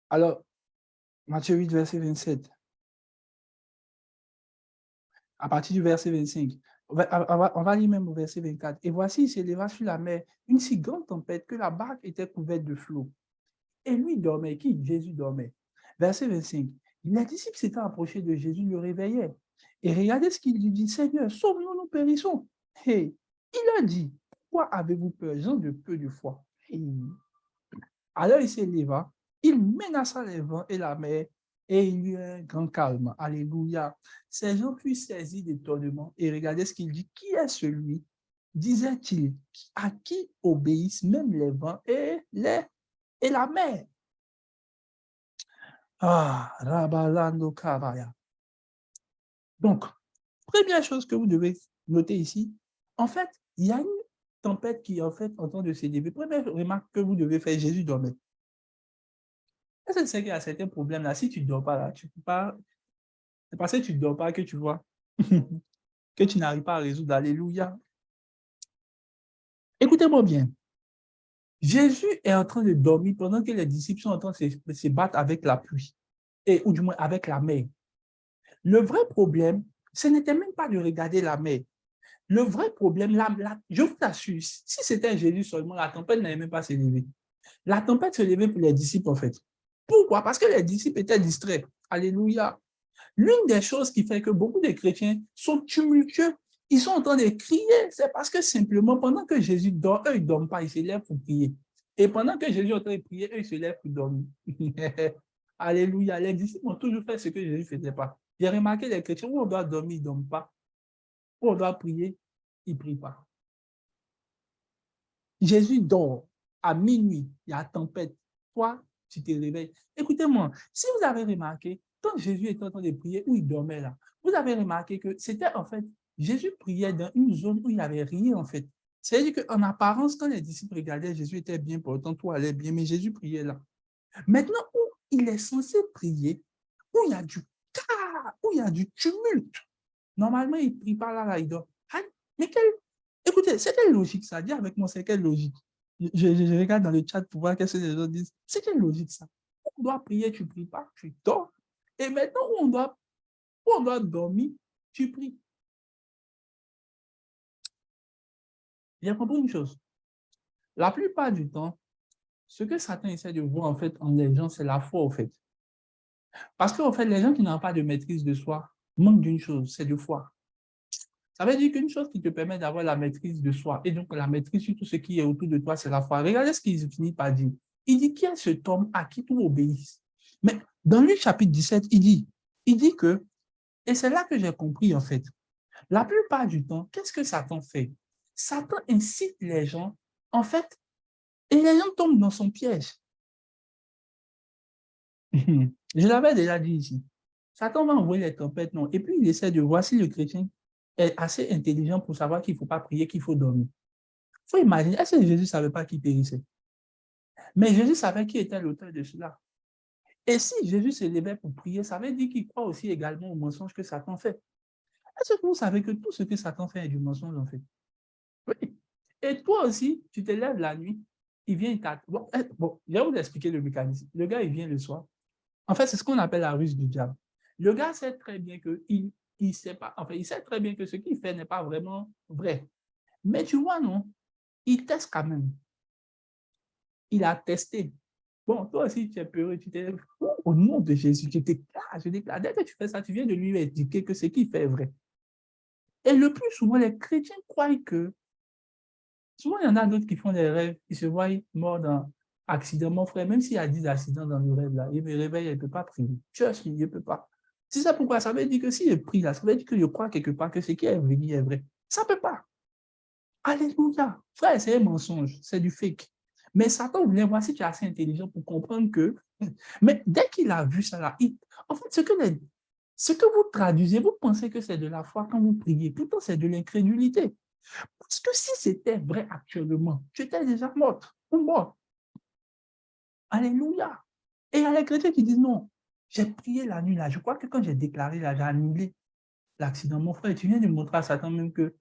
Alors, Matthieu 8, verset 27. À partir du verset 25. On va lire même au verset 24. Et voici, il s'éleva sur la mer une si grande tempête que la barque était couverte de flots. Et lui dormait. Qui? Jésus dormait. Verset 25. Les disciples s'étant approchés de Jésus, le réveillaient. Et regardez ce qu'il lui dit. Seigneur, sauve-nous, nous périssons. Hey, il a dit, pourquoi avez-vous peur, gens de peu de foi? Hey. Alors il s'éleva, il menaça les vents et la mer, et il y eut un grand calme. Alléluia. Ces gens furent saisis d'étonnement et regardez ce qu'il dit. Qui est celui, disait-il, à qui obéissent même les vents et la mer? Ah, Rabalando Kavaya. Donc, première chose que vous devez noter ici, en fait, il y a une tempête qui est en fait en train de s'élever. Première remarque que vous devez faire, Jésus dormait. Est-ce que c'est qu'il y a certains problèmes là, si tu ne dors pas là, tu ne peux pas, c'est parce que tu ne dors pas que tu vois, que tu n'arrives pas à résoudre. Alléluia. Écoutez-moi bien. Jésus est en train de dormir pendant que les disciples sont en train de se battre avec la pluie, ou du moins avec la mer. Le vrai problème, ce n'était même pas de regarder la mer. Le vrai problème, je vous assure, si c'était Jésus seulement, la tempête n'allait même pas s'élever. La tempête se levait pour les disciples, en fait. Pourquoi? Parce que les disciples étaient distraits. Alléluia. L'une des choses qui fait que beaucoup de chrétiens sont tumultueux, ils sont en train de crier, c'est parce que simplement, pendant que Jésus dort, eux, ils ne dorment pas, ils se lèvent pour prier. Et pendant que Jésus est en train de prier, eux, ils se lèvent pour dormir. Alléluia. Les disciples ont toujours fait ce que Jésus ne faisait pas. J'ai remarqué les chrétiens, où on doit dormir, ils ne dorment pas. Où on doit prier, ils ne prient pas. Jésus dort à minuit, il y a tempête. Toi, tu te réveilles. Écoutez-moi, si vous avez remarqué, quand Jésus était en train de prier, où il dormait là, vous avez remarqué que c'était en fait, Jésus priait dans une zone où il n'y avait rien en fait. C'est-à-dire qu'en apparence, quand les disciples regardaient, Jésus était bien portant, tout allait bien, mais Jésus priait là. Maintenant, où il est censé prier, où il y a du cas, où il y a du tumulte, normalement, il ne prie pas là, il dort. Mais écoutez, c'est quelle logique ça? Dis avec moi, c'est quelle logique? Je regarde dans le chat pour voir qu'est-ce que les gens disent. C'est quelle logique ça? On doit prier, tu ne pries pas, tu dors. Et maintenant, où on doit dormir, tu pries. J'ai compris une chose. La plupart du temps, ce que Satan essaie de voir en fait en les gens, c'est la foi en fait. Parce qu'en fait, les gens qui n'ont pas de maîtrise de soi manquent d'une chose, c'est de foi. Ça veut dire qu'une chose qui te permet d'avoir la maîtrise de soi et donc la maîtrise sur tout ce qui est autour de toi, c'est la foi. Regardez ce qu'il finit par dire. Il dit qu'il y a cet homme à qui tout obéisse. Mais dans Luc chapitre 17, il dit que, et c'est là que j'ai compris en fait, la plupart du temps, qu'est-ce que Satan fait? Satan incite les gens, en fait, et les gens tombent dans son piège. Je l'avais déjà dit ici. Satan va envoyer les tempêtes, non. Et puis, il essaie de voir si le chrétien est assez intelligent pour savoir qu'il ne faut pas prier, qu'il faut dormir. Il faut imaginer, est-ce que Jésus ne savait pas qu'il périssait? Mais Jésus savait qui était l'auteur de cela. Et si Jésus se levait pour prier, ça veut dire qu'il croit aussi également au mensonge que Satan fait. Est-ce que vous savez que tout ce que Satan fait est du mensonge, en fait? Oui. Et toi aussi, tu te lèves la nuit, il vient, il t'attend. Bon, je vais vous expliquer le mécanisme. Le gars, il vient le soir. En fait, c'est ce qu'on appelle la ruse du diable. Le gars sait très bien que il sait pas, enfin, il sait très bien que ce qu'il fait n'est pas vraiment vrai. Mais tu vois, non, il teste quand même. Il a testé. Bon, toi aussi, tu es peureux, tu t'es au nom de Jésus, tu déclares, je déclare. Dès que tu fais ça, tu viens de lui indiquer que ce qu'il fait est vrai. Et le plus souvent, les chrétiens croient que, souvent, il y en a d'autres qui font des rêves, qui se voient morts dans accident. Mon frère, même s'il y a 10 accidents dans le rêve, là, il me réveille, il ne peut pas prier. Trust me, il ne peut pas. C'est ça pourquoi ça veut dire que s'il prie là, ça veut dire que je crois quelque part que ce qui est venu est vrai. Ça ne peut pas. Alléluia. Frère, c'est un mensonge, c'est du fake. Mais Satan voulait voir si tu es assez intelligent pour comprendre que. Mais dès qu'il a vu ça là, en fait, ce que vous traduisez, vous pensez que c'est de la foi quand vous priez. Pourtant, c'est de l'incrédulité. Parce que si c'était vrai actuellement, tu étais déjà morte ou mort. Alléluia. Et il y a les chrétiens qui disent non, j'ai prié la nuit là. Je crois que quand j'ai déclaré là, j'ai annulé l'accident. Mon frère, tu viens de montrer à Satan même que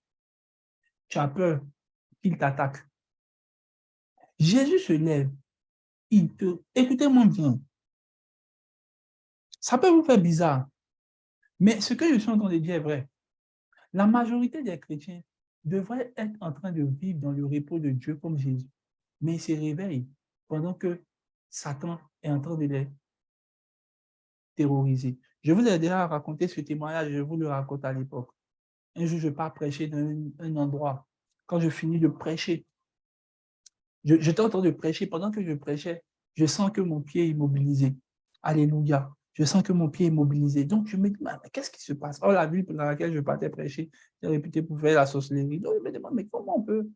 tu as peur qu'il t'attaque. Jésus se lève. Écoutez-moi bien. Ça peut vous faire bizarre, mais ce que je suis en train de dire est vrai. La majorité des chrétiens devraient être en train de vivre dans le repos de Dieu comme Jésus. Mais ils se réveillent pendant que Satan est en train de les terroriser. Je vous ai déjà raconté ce témoignage, je vous le raconte à l'époque. Un jour, je pars prêcher dans un endroit. Quand je finis de prêcher, j'étais en train de prêcher. Pendant que je prêchais, je sens que mon pied est immobilisé. Alléluia. Je sens que mon pied est immobilisé. Donc, je me dis, mais qu'est-ce qui se passe? Oh, la ville dans laquelle je partais prêcher, j'ai réputé pour faire la sorcellerie. Donc, je me demande, mais comment on peut?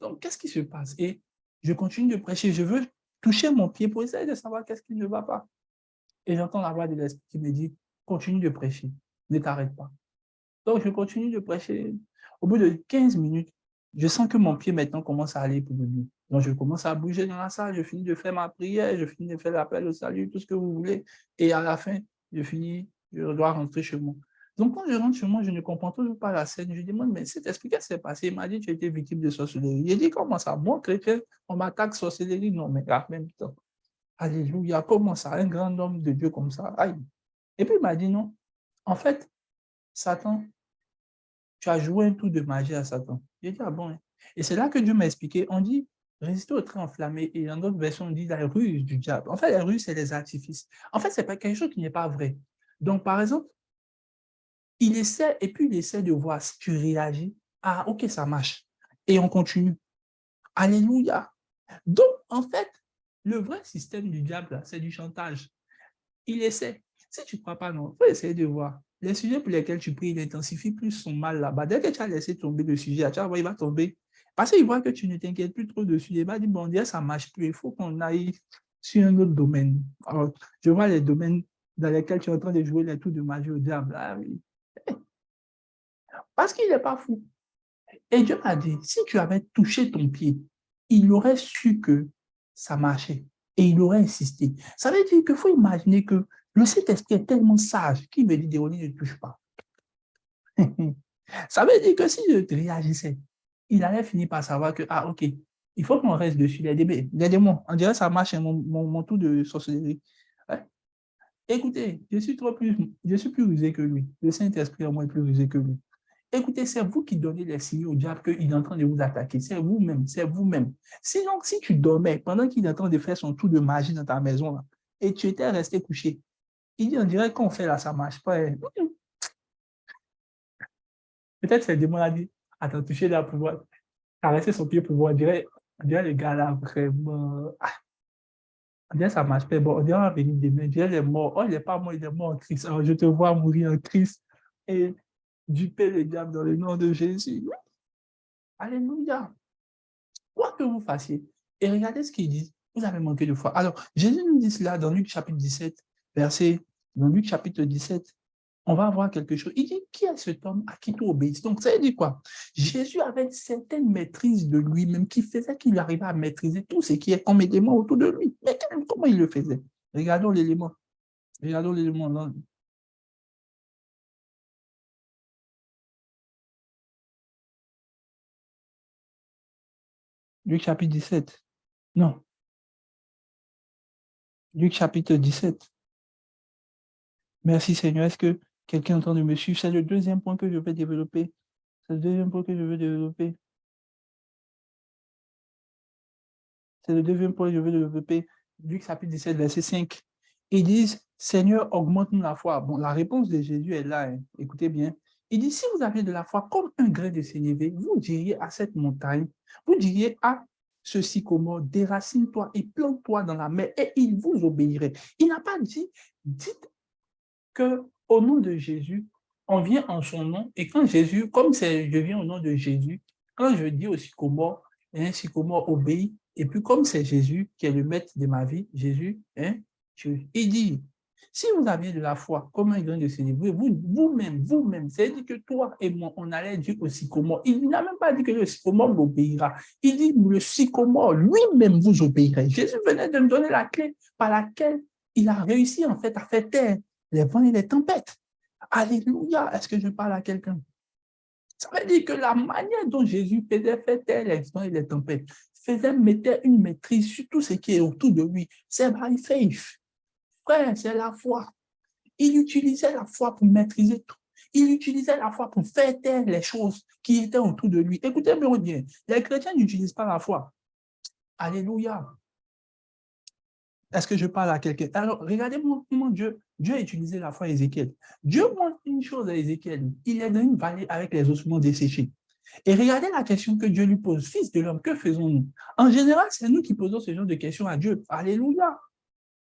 Donc, qu'est-ce qui se passe? Et je continue de prêcher. Je veux toucher mon pied pour essayer de savoir qu'est-ce qui ne va pas. Et j'entends la voix de l'Esprit qui me dit, continue de prêcher. Ne t'arrête pas. Donc, je continue de prêcher. Au bout de 15 minutes, je sens que mon pied maintenant commence à aller pour le mieux. Donc, je commence à bouger dans la salle, je finis de faire ma prière, je finis de faire l'appel au salut, tout ce que vous voulez. Et à la fin, je dois rentrer chez moi. Donc, quand je rentre chez moi, je ne comprends toujours pas la scène. Je demande, mais cet esprit, qu'est-ce qui s'est passé? Il m'a dit, tu as été victime de sorcellerie. Il dit, comment ça? Moi, chrétien, on m'attaque sorcellerie? Non, mais en même temps. Alléluia, comment ça? Un grand homme de Dieu comme ça? Aïe. Et puis, il m'a dit, non. En fait, Satan, tu as joué un tour de magie à Satan. J'ai dit, ah bon. Hein. Et c'est là que Dieu m'a expliqué. On dit résister au trait enflammé. Et dans d'autres versions, on dit la ruse du diable. En fait, la ruse, c'est les artifices. En fait, c'est pas quelque chose qui n'est pas vrai. Donc, par exemple, il essaie, et puis il essaie de voir si tu réagis. Ah, ok, ça marche. Et on continue. Alléluia. Donc, en fait, le vrai système du diable, c'est du chantage. Il essaie. Si tu ne crois pas, non, il faut essayer de voir. Les sujets pour lesquels tu pries, il intensifie plus son mal là-bas. Dès que tu as laissé tomber le sujet, tu vas voir, il va tomber. Parce qu'il voit que tu ne t'inquiètes plus trop dessus. Il va dire, bon, Dieu, ça ne marche plus. Il faut qu'on aille sur un autre domaine. Alors, je vois les domaines dans lesquels tu es en train de jouer les tours de magie au diable. Ah, oui. Parce qu'il n'est pas fou. Et Dieu m'a dit, si tu avais touché ton pied, il aurait su que ça marchait et il aurait insisté. Ça veut dire qu'il faut imaginer que le Saint-Esprit est tellement sage qu'il me dit, Déoni, ne touche pas. Ça veut dire que si je réagissais, il allait finir par savoir que, ah, ok, il faut qu'on reste dessus. Les démons, on dirait que ça marche, mon tour de sorcellerie. Ouais. Écoutez, je suis plus rusé que lui. Le Saint-Esprit, au moins, est plus rusé que lui. Écoutez, c'est vous qui donnez les signaux au diable qu'il est en train de vous attaquer. C'est vous-même, c'est vous-même. Sinon, si tu dormais pendant qu'il est en train de faire son tour de magie dans ta maison, là, et tu étais resté couché, il dit, on dirait qu'on fait là, ça ne marche pas. Peut-être c'est le démon a dit, attends, toucher là pour voir, caresser son pied pour voir. On dirait le gars là, vraiment. On dirait ça ne marche pas. Bon, on dirait on va venir demain. On dirait il est mort. Oh, il n'est pas mort, il est mort en Christ. Alors, je te vois mourir en Christ. Et duper le diable dans le nom de Jésus. Alléluia. Quoi que vous fassiez. Et regardez ce qu'il dit. Vous avez manqué de foi. Alors, Jésus nous dit cela dans Luc chapitre 17, dans Luc chapitre 17, on va voir quelque chose. Il dit, qui est cet homme à qui tu obéis? Donc, ça veut dire quoi? Jésus avait une certaine maîtrise de lui-même qui faisait qu'il arrivait à maîtriser tout ce qui est comme élément autour de lui. Mais comment il le faisait? Regardons l'élément. Regardons l'élément. Luc chapitre 17. Non. Luc chapitre 17. Merci Seigneur. Est-ce que quelqu'un entend de me suivre? C'est le deuxième point que je vais développer. C'est le deuxième point que je veux développer. C'est le deuxième point que je veux développer. Luc chapitre 17, verset 5. Ils disent, Seigneur, augmente-nous la foi. Bon, la réponse de Jésus est là. Hein. Écoutez bien. Il dit, si vous avez de la foi comme un grain de sénévé, vous diriez à cette montagne, vous diriez à ce sycomore, déracine-toi et plante-toi dans la mer et il vous obéirait. Il n'a pas dit, dites que au nom de Jésus, on vient en son nom et quand Jésus, comme c'est je viens au nom de Jésus, quand je dis au sycomore, un sycomore obéit, et puis comme c'est Jésus qui est le maître de ma vie, Jésus, il dit, si vous aviez de la foi comme un grain de sénévé, vous-même, c'est-à-dire que toi et moi, on allait dire au sycomore, il n'a même pas dit que le sycomore m'obéira, il dit le sycomore lui-même vous obéirait. Jésus venait de me donner la clé par laquelle il a réussi en fait à faire taire les vents et les tempêtes. Alléluia. Est-ce que je parle à quelqu'un? Ça veut dire que la manière dont Jésus faisait faire taire les vents et les tempêtes, mettait une maîtrise sur tout ce qui est autour de lui. C'est by faith. Frère, c'est la foi. Il utilisait la foi pour maîtriser tout. Il utilisait la foi pour faire taire les choses qui étaient autour de lui. Écoutez-moi bien, les chrétiens n'utilisent pas la foi. Alléluia. Est-ce que je parle à quelqu'un? Alors, regardez-moi comment Dieu a utilisé la foi à Ézéchiel. Dieu montre une chose à Ézéchiel. Il est dans une vallée avec les ossements desséchés. Et regardez la question que Dieu lui pose. Fils de l'homme, que faisons-nous? En général, c'est nous qui posons ce genre de questions à Dieu. Alléluia.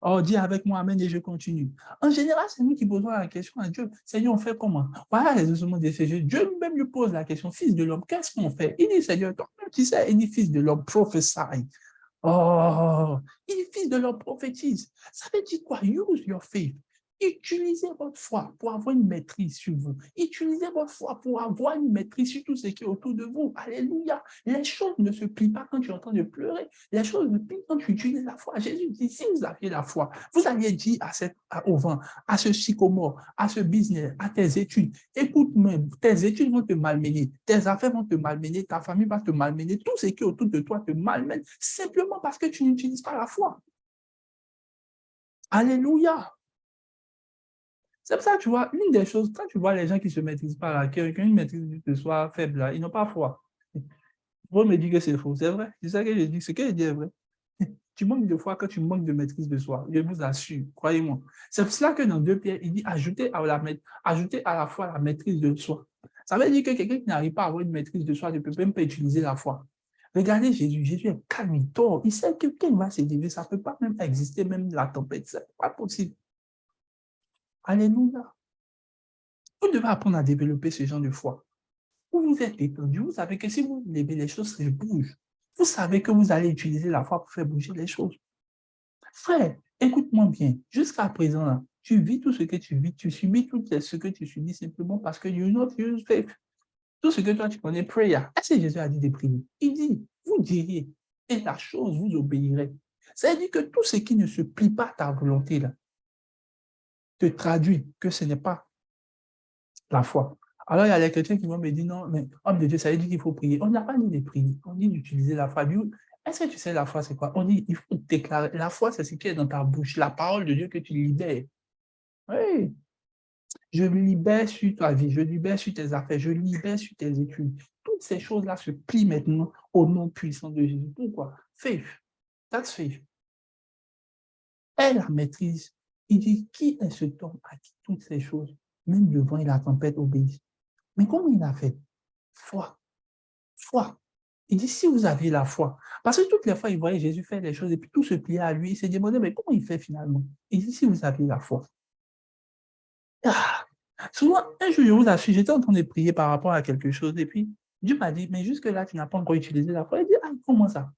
Oh, dis avec moi Amen et je continue. En général, c'est nous qui posons la question à Dieu. Seigneur, on fait comment? Voilà les ossements desséchés. Dieu lui-même lui pose la question. Fils de l'homme, qu'est-ce qu'on fait? Il dit, Seigneur, toi-même, tu sais, il dit, fils de l'homme, prophétie. Oh, il est fils de l'homme prophétise. Ça veut dire quoi? Use your faith. Utilisez votre foi pour avoir une maîtrise sur vous. Utilisez votre foi pour avoir une maîtrise sur tout ce qui est autour de vous. Alléluia. Les choses ne se plient pas quand tu es en train de pleurer. Les choses se plient quand tu utilises la foi. Jésus dit, si vous aviez la foi, vous alliez dire au vent, à ce sycomore, à ce business, à tes études, écoute-moi, tes études vont te malmener, tes affaires vont te malmener, ta famille va te malmener, tout ce qui est autour de toi te malmène, simplement parce que tu n'utilises pas la foi. Alléluia. C'est pour ça, tu vois, une des choses, quand tu vois les gens qui ne se maîtrisent pas là, qui ont une maîtrise de soi faible là, ils n'ont pas foi. Vous me dites que c'est faux, c'est vrai. C'est ça que je dis, ce que je dis est vrai. Tu manques de foi quand tu manques de maîtrise de soi. Je vous assure, croyez-moi. C'est pour cela que dans 2 Pierre, il dit ajouter à la foi la maîtrise de soi. Ça veut dire que quelqu'un qui n'arrive pas à avoir une maîtrise de soi ne peut même pas utiliser la foi. Regardez Jésus. Jésus est calme, il dort. Il sait que quand il va s'élever, ça ne peut pas même exister, même la tempête. Ce n'est pas possible. Alléluia. Vous devez apprendre à développer ce genre de foi. Vous vous êtes détendu. Vous savez que si vous levez les choses, ça bouge. Vous savez que vous allez utiliser la foi pour faire bouger les choses. Frère, écoute-moi bien. Jusqu'à présent, là, tu vis tout ce que tu vis, tu subis tout ce que tu subis simplement parce que you not use faith. Tout ce que toi, tu connais, prayer. Est-ce que Jésus a dit de prier? Il dit, vous diriez, et la chose vous obéirez. C'est-à-dire que tout ce qui ne se plie pas à ta volonté, là, te traduit que ce n'est pas la foi. Alors, il y a les chrétiens qui vont me dire, non, mais homme de Dieu, ça veut dire qu'il faut prier. On n'a pas dit de prier, on dit d'utiliser la foi. Est-ce que tu sais la foi, c'est quoi? On dit, il faut déclarer. La foi, c'est ce qui est dans ta bouche, la parole de Dieu que tu libères. Oui, je libère sur ta vie, je libère sur tes affaires, je libère sur tes études. Toutes ces choses-là se plient maintenant au nom puissant de Jésus. Pourquoi? Faith. That's faith. Elle la maîtrise. Il dit, qui est cet homme à qui toutes ces choses, même le vent et la tempête obéissent? Mais comment il a fait? Foi. Foi. Il dit, si vous aviez la foi, parce que toutes les fois, il voyait Jésus faire les choses et puis tout se pliait à lui, il s'est demandé, mais comment il fait finalement? Il dit, si vous aviez la foi. Ah, souvent, un jour, je vous assure, j'étais en train de prier par rapport à quelque chose et puis Dieu m'a dit, mais jusque-là, tu n'as pas encore utilisé la foi. Il dit, ah, comment ça?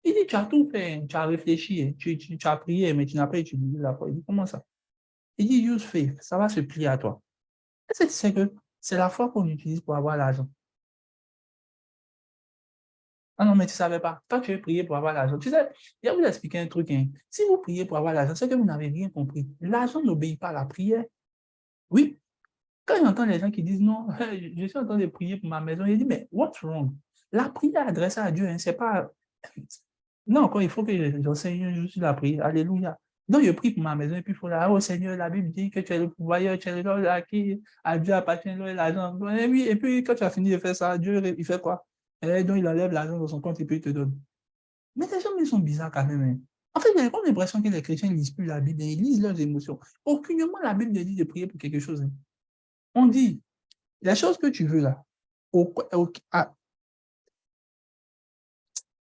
Il dit, tu as tout fait, tu as réfléchi, tu as prié, mais tu n'as pas utilisé la foi. Il dit, comment ça? Il dit, use faith, ça va se plier à toi. Est-ce que tu sais que c'est la foi qu'on utilise pour avoir l'argent? Ah non, mais tu ne savais pas. Toi, tu veux prier pour avoir l'argent. Tu sais, je vais vous expliquer un truc. Hein. Si vous priez pour avoir l'argent, c'est que vous n'avez rien compris. L'argent n'obéit pas à la prière. Oui. Quand j'entends les gens qui disent non, je suis en train de prier pour ma maison, je dis, mais what's wrong? La prière adressée à Dieu, hein, c'est pas. Non, encore, il faut que j'enseigne un jour sur la prière. Alléluia. Donc, je prie pour ma maison et puis il faut là, oh Seigneur, la Bible dit que tu es le pourvoyeur, tu es l'homme à qui à Dieu appartient l'argent. Et oui, et puis quand tu as fini de faire ça, Dieu, il fait quoi? Et donc, il enlève l'argent de son compte et puis il te donne. Mais les gens, ils sont bizarres quand même. Hein. En fait, j'ai comme l'impression que les chrétiens ne lisent plus la Bible, ils lisent leurs émotions. Aucunement, la Bible ne dit de prier pour quelque chose. Hein. On dit, les choses que tu veux là,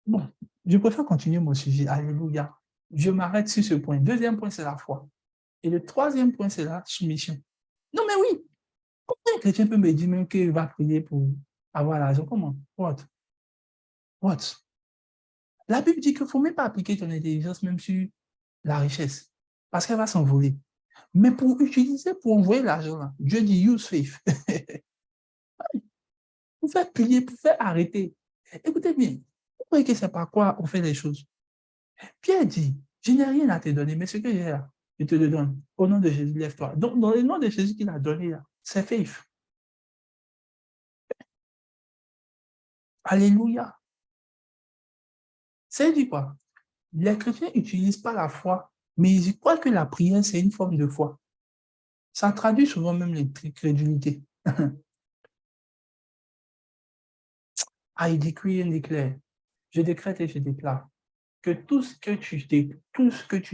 bon, je préfère continuer mon sujet. Alléluia. Je m'arrête sur ce point. Deuxième point, c'est la foi. Et le troisième point, c'est la soumission. Non, mais oui. Comment un chrétien peut me dire même qu'il va prier pour avoir l'argent? Comment? What? What? La Bible dit qu'il ne faut même pas appliquer ton intelligence même sur la richesse. Parce qu'elle va s'envoler. Mais pour utiliser, pour envoyer l'argent là, Dieu dit use faith. Pour faire plier, pour faire arrêter. Écoutez bien, vous croyez que c'est par quoi on fait les choses? Pierre dit, je n'ai rien à te donner, mais ce que j'ai là, je te le donne. Au nom de Jésus, lève-toi. Donc, dans le nom de Jésus qu'il a donné là, c'est faith. Alléluia. C'est dit quoi? Les chrétiens n'utilisent pas la foi, mais ils croient que la prière, c'est une forme de foi. Ça traduit souvent même l'incrédulité. I decree and declare. Je décrète et je déclare que tout ce que tu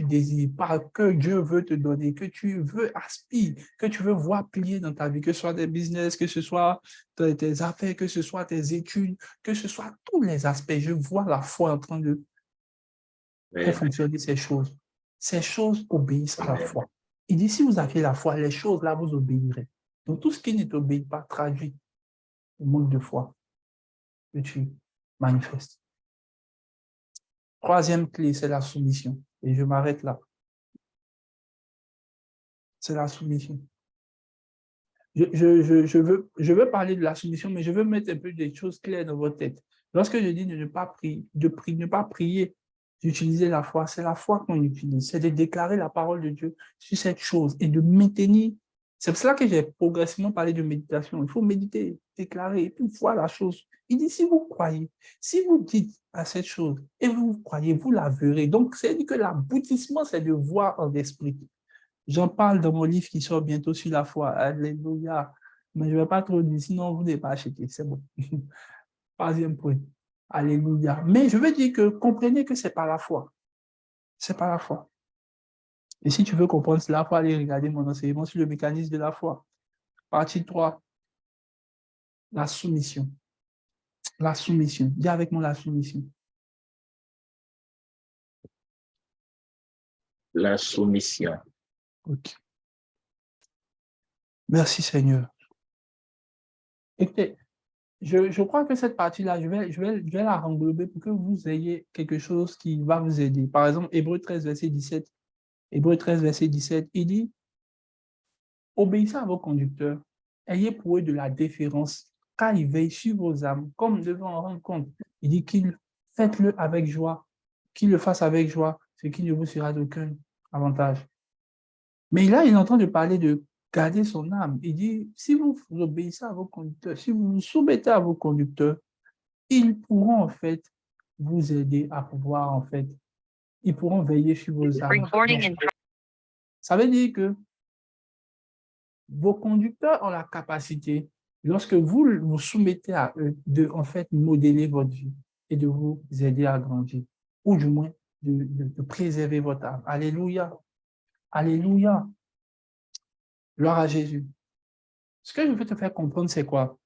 désires, que Dieu veut te donner, que tu veux aspirer, que tu veux voir plier dans ta vie, que ce soit des business, que ce soit tes affaires, que ce soit tes études, que ce soit tous les aspects, je vois la foi en train de faire fonctionner ces choses. Ces choses obéissent à la foi. Il dit, si vous aviez la foi, les choses là, vous obéirez. Donc, tout ce qui ne t'obéit pas traduit le manque de foi que tu manifestes. Troisième clé, c'est la soumission. Et je m'arrête là. C'est la soumission. Je veux parler de la soumission, mais je veux mettre un peu des choses claires dans votre tête. Lorsque je dis de ne pas prier, ne pas prier, d'utiliser la foi, c'est la foi qu'on utilise. C'est de déclarer la parole de Dieu sur cette chose et de maintenir. C'est pour cela que j'ai progressivement parlé de méditation. Il faut méditer, déclarer, et puis voir la chose. Il dit, si vous croyez, si vous dites à cette chose et vous croyez, vous la verrez. Donc, c'est-à-dire que l'aboutissement, c'est de voir en esprit. J'en parle dans mon livre qui sort bientôt sur la foi. Alléluia. Mais je ne vais pas trop dire, sinon vous n'avez pas acheté. C'est bon. Troisième point. Alléluia. Mais je veux dire que comprenez que ce n'est pas la foi. Ce n'est pas la foi. Et si tu veux comprendre cela, il faut aller regarder mon enseignement sur le mécanisme de la foi. Partie 3. La soumission. La soumission. Dis avec moi la soumission. La soumission. Ok. Merci Seigneur. Écoutez, je crois que cette partie-là, je vais la englober pour que vous ayez quelque chose qui va vous aider. Par exemple, Hébreux 13, verset 17. Hébreux 13, verset 17, il dit, obéissez à vos conducteurs, ayez pour eux de la déférence car il veille sur vos âmes, comme devant en rendre compte. Il dit qu'il faites-le avec joie, qu'il le fasse avec joie, ce qui ne vous sera d'aucun avantage. Mais là, il est en train de parler de garder son âme. Il dit, si vous obéissez à vos conducteurs, si vous vous soumettez à vos conducteurs, ils pourront en fait vous aider à pouvoir en fait, ils pourront veiller sur vos âmes. Donc, ça veut dire que vos conducteurs ont la capacité, lorsque vous vous soumettez à eux, de en fait modeler votre vie et de vous aider à grandir, ou du moins de préserver votre âme. Alléluia. Alléluia. Gloire à Jésus. Ce que je veux te faire comprendre, c'est quoi?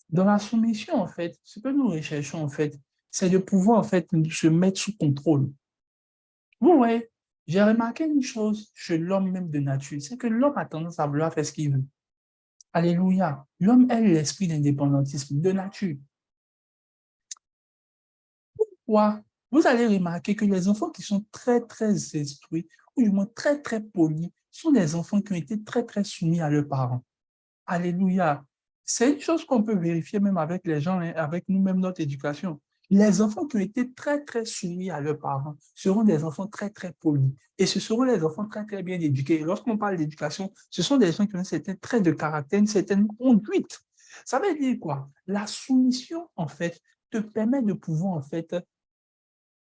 Dans la soumission, en fait, ce que nous recherchons, en fait, c'est de pouvoir, en fait, se mettre sous contrôle. Vous voyez, j'ai remarqué une chose chez l'homme même de nature, c'est que l'homme a tendance à vouloir faire ce qu'il veut. Alléluia. L'homme a l'esprit d'indépendantisme de nature. Pourquoi? Vous allez remarquer que les enfants qui sont très, très instruits, ou du moins très, très polis, sont des enfants qui ont été très, très soumis à leurs parents. Alléluia. C'est une chose qu'on peut vérifier même avec les gens, avec nous-mêmes, notre éducation. Les enfants qui ont été très, très soumis à leurs parents seront des enfants très, très polis. Et ce seront les enfants très, très bien éduqués. Lorsqu'on parle d'éducation, ce sont des gens qui ont un certain trait de caractère, une certaine conduite. Ça veut dire quoi? La soumission, en fait, te permet de pouvoir, en fait,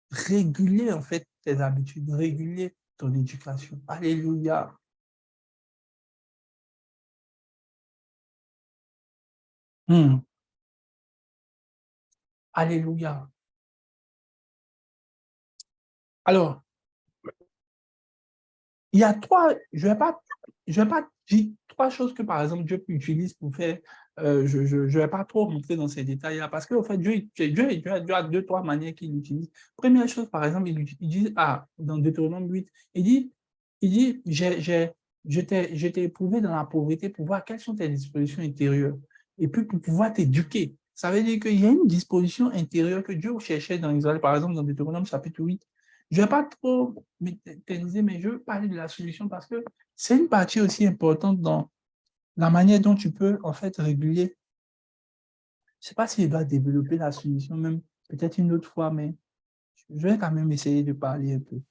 réguler, en fait, tes habitudes, réguler ton éducation. Alléluia. Alléluia. Alors, il y a je vais pas dire trois choses que, par exemple, Dieu utilise pour faire, je ne vais pas trop rentrer dans ces détails-là, parce qu'en fait, Dieu a deux, trois manières qu'il utilise. Première chose, par exemple, il dit, dans Deutéronome 8, il dit, je t'ai éprouvé dans la pauvreté pour voir quelles sont tes dispositions intérieures, et puis pour pouvoir t'éduquer. Ça veut dire qu'il y a une disposition intérieure que Dieu cherchait dans Israël, par exemple, dans Deutéronome chapitre 8. Je ne vais pas trop m'éterniser, mais je veux parler de la solution parce que c'est une partie aussi importante dans la manière dont tu peux, en fait, réguler. Je ne sais pas si je dois développer la solution, même peut-être une autre fois, mais je vais quand même essayer de parler un peu.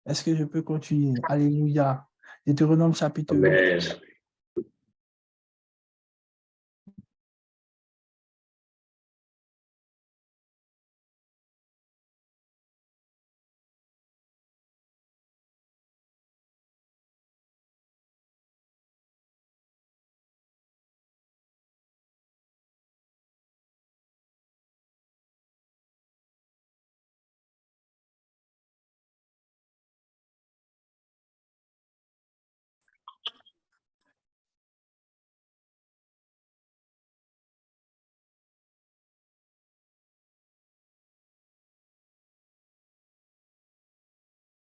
Est-ce que je peux continuer? Alléluia. Deutéronome chapitre 8. Amen.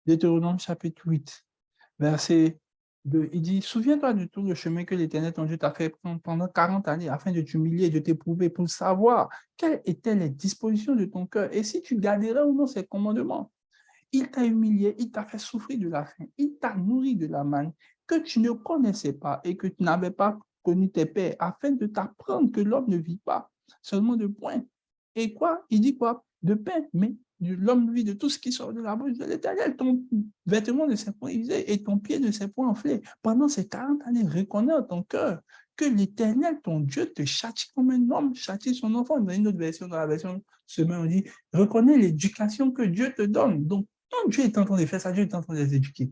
Deutéronome chapitre 8, verset 2. Il dit, souviens-toi de tout le chemin que l'Éternel ton Dieu t'a fait prendre pendant 40 années afin de t'humilier et de t'éprouver pour savoir quelles étaient les dispositions de ton cœur et si tu garderas ou non ses commandements. Il t'a humilié, il t'a fait souffrir de la faim, il t'a nourri de la manne que tu ne connaissais pas et que tu n'avais pas connu tes pères, afin de t'apprendre que l'homme ne vit pas seulement de pain. Et quoi? Il dit quoi? De pain, mais l'homme vit de tout ce qui sort de la bouche de l'Éternel. Ton vêtement ne s'est point usé et ton pied ne s'est point enflé. Pendant ces 40 années, reconnais en ton cœur que l'Éternel, ton Dieu, te châtie comme un homme châtie son enfant. Dans une autre version, dans la version semaine, on dit, reconnais l'éducation que Dieu te donne. Donc, quand Dieu est en train de faire ça, Dieu est en train de les éduquer.